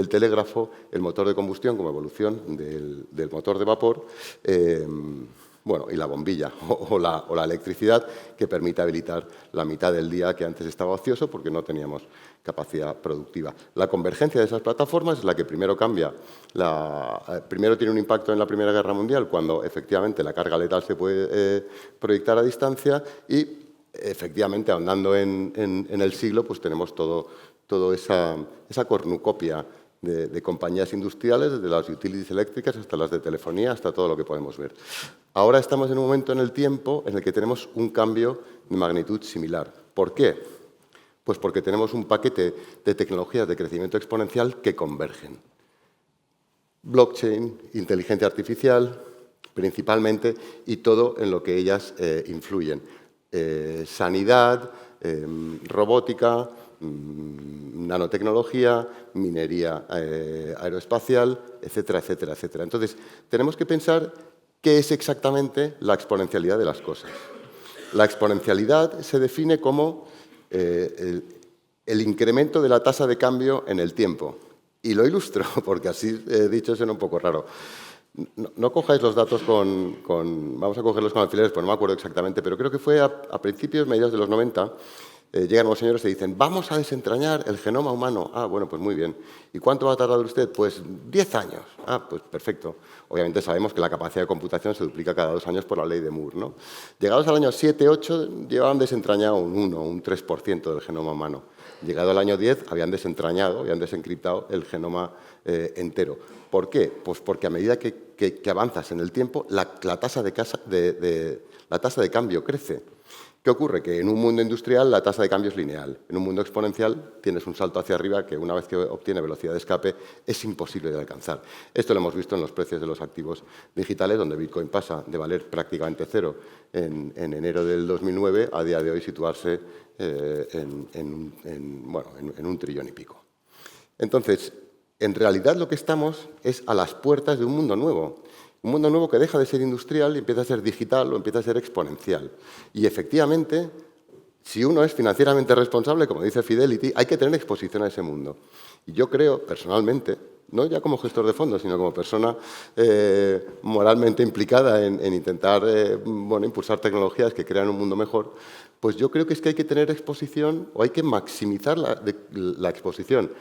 S3: telégrafo, el motor de combustión como evolución del motor de vapor, bueno, y la bombilla o la electricidad, que permite habilitar la mitad del día que antes estaba ocioso porque no teníamos capacidad productiva. La convergencia de esas plataformas es la que primero cambia. Primero tiene un impacto en la Primera Guerra Mundial, cuando efectivamente la carga letal se puede proyectar a distancia, y efectivamente, ahondando en el siglo, pues tenemos toda esa cornucopia de compañías industriales, desde las utilities eléctricas hasta las de telefonía, hasta todo lo que podemos ver. Ahora estamos en un momento en el tiempo en el que tenemos un cambio de magnitud similar. ¿Por qué? Pues porque tenemos un paquete de tecnologías de crecimiento exponencial que convergen. Blockchain, inteligencia artificial, principalmente, y todo en lo que ellas influyen. Sanidad, robótica, nanotecnología, minería aeroespacial, etcétera, etcétera, etcétera. Entonces, tenemos que pensar qué es exactamente la exponencialidad de las cosas. La exponencialidad se define como el incremento de la tasa de cambio en el tiempo. Y lo ilustro, porque así dicho suena un poco raro. No cojáis los datos vamos a cogerlos con alfileres, pues no me acuerdo exactamente, pero creo que fue a principios, mediados de los 90, llegan unos señores y dicen, vamos a desentrañar el genoma humano. Ah, bueno, pues muy bien. ¿Y cuánto va a tardar usted? Pues 10 años. Ah, pues perfecto. Obviamente sabemos que la capacidad de computación se duplica cada 2 años por la ley de Moore, ¿no? Llegados al año 7, 8, llevaban desentrañado un 1, un 3% del genoma humano. Llegado al año 10, habían desencriptado el genoma entero. ¿Por qué? Pues porque a medida que avanzas en el tiempo, la tasa de cambio crece. ¿Qué ocurre? Que en un mundo industrial la tasa de cambio es lineal. En un mundo exponencial tienes un salto hacia arriba que, una vez que obtiene velocidad de escape, es imposible de alcanzar. Esto lo hemos visto en los precios de los activos digitales, donde Bitcoin pasa de valer prácticamente cero en enero del 2009 a día de hoy situarse en un trillón y pico. Entonces, en realidad lo que estamos es a las puertas de un mundo nuevo. Un mundo nuevo que deja de ser industrial y empieza a ser digital o empieza a ser exponencial. Y efectivamente, si uno es financieramente responsable, como dice Fidelity, hay que tener exposición a ese mundo. Y yo creo, personalmente, no ya como gestor de fondos, sino como persona moralmente implicada en intentar impulsar tecnologías que crean un mundo mejor, pues yo creo que es que hay que tener exposición, o hay que maximizar la exposición.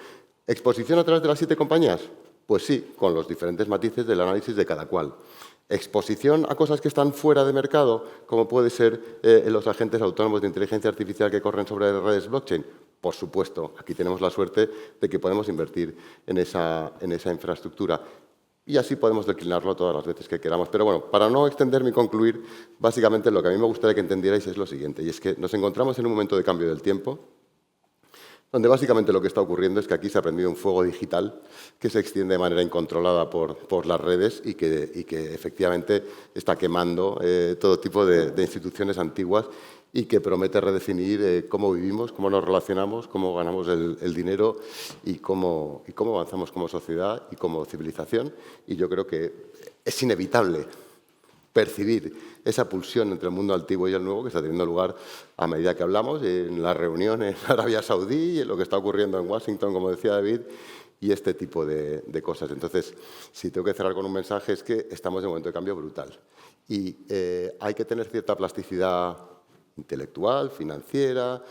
S3: ¿Exposición a través de las 7 compañías? Pues sí, con los diferentes matices del análisis de cada cual. Exposición a cosas que están fuera de mercado, como puede ser los agentes autónomos de inteligencia artificial que corren sobre redes blockchain. Por supuesto, aquí tenemos la suerte de que podemos invertir en esa infraestructura. Y así podemos declinarlo todas las veces que queramos. Pero bueno, para no extenderme y concluir, básicamente lo que a mí me gustaría que entendierais es lo siguiente, y es que nos encontramos en un momento de cambio del tiempo, donde básicamente lo que está ocurriendo es que aquí se ha prendido un fuego digital que se extiende de manera incontrolada por las redes y que efectivamente está quemando todo tipo de instituciones antiguas y que promete redefinir cómo vivimos, cómo nos relacionamos, cómo ganamos el dinero y cómo avanzamos como sociedad y como civilización. Y yo creo que es inevitable percibir esa pulsión entre el mundo antiguo y el nuevo que está teniendo lugar a medida que hablamos en la reunión en Arabia Saudí y en lo que está ocurriendo en Washington, como decía David, y este tipo de cosas. Entonces, si tengo que cerrar con un mensaje es que estamos en un momento de cambio brutal y hay que tener cierta plasticidad intelectual, financiera,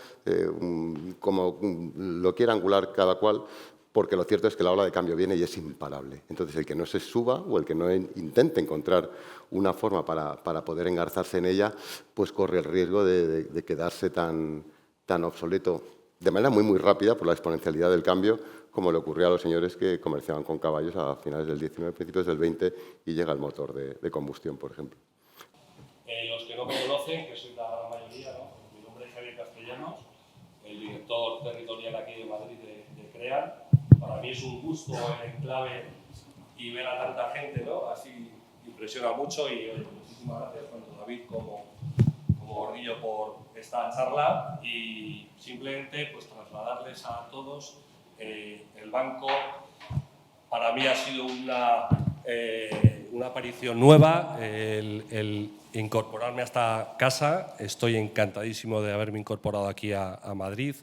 S3: como lo quiera angular cada cual, porque lo cierto es que la ola de cambio viene y es imparable. Entonces, el que no se suba o el que no intente encontrar una forma para poder engarzarse en ella, pues corre el riesgo de quedarse tan obsoleto de manera muy rápida por la exponencialidad del cambio, como le ocurrió a los señores que comerciaban con caballos a finales del 19, principios del 20 y llega el motor de combustión, por ejemplo.
S4: Los que no me conocen, que soy la gran mayoría, ¿no? Mi nombre es Javier Castellanos, el director territorial aquí de Madrid de CREAN. Para mí es un gusto el enclave y ver a tanta gente, ¿no? Así impresiona mucho y oye, muchísimas gracias tanto David como Gordillo por esta charla y simplemente pues trasladarles a todos el banco para mí ha sido una aparición nueva, el incorporarme a esta casa. Estoy encantadísimo de haberme incorporado aquí a Madrid,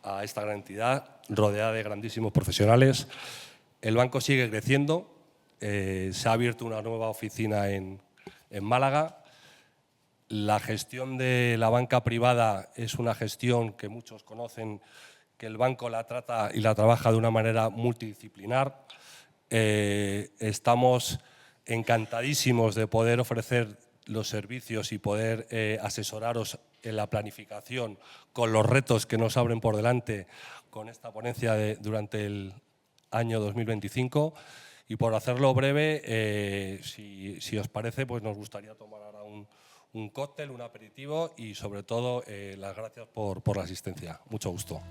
S4: a esta gran entidad, rodeada de grandísimos profesionales. El banco sigue creciendo, se ha abierto una nueva oficina en Málaga. La gestión de la banca privada es una gestión que muchos conocen, que el banco la trata y la trabaja de una manera multidisciplinar. Estamos encantadísimos de poder ofrecer los servicios y poder asesoraros en la planificación con los retos que nos abren por delante con esta ponencia durante el año 2025. Y por hacerlo breve, si os parece, pues nos gustaría tomar ahora un cóctel, un aperitivo y sobre todo las gracias por la asistencia. Mucho gusto.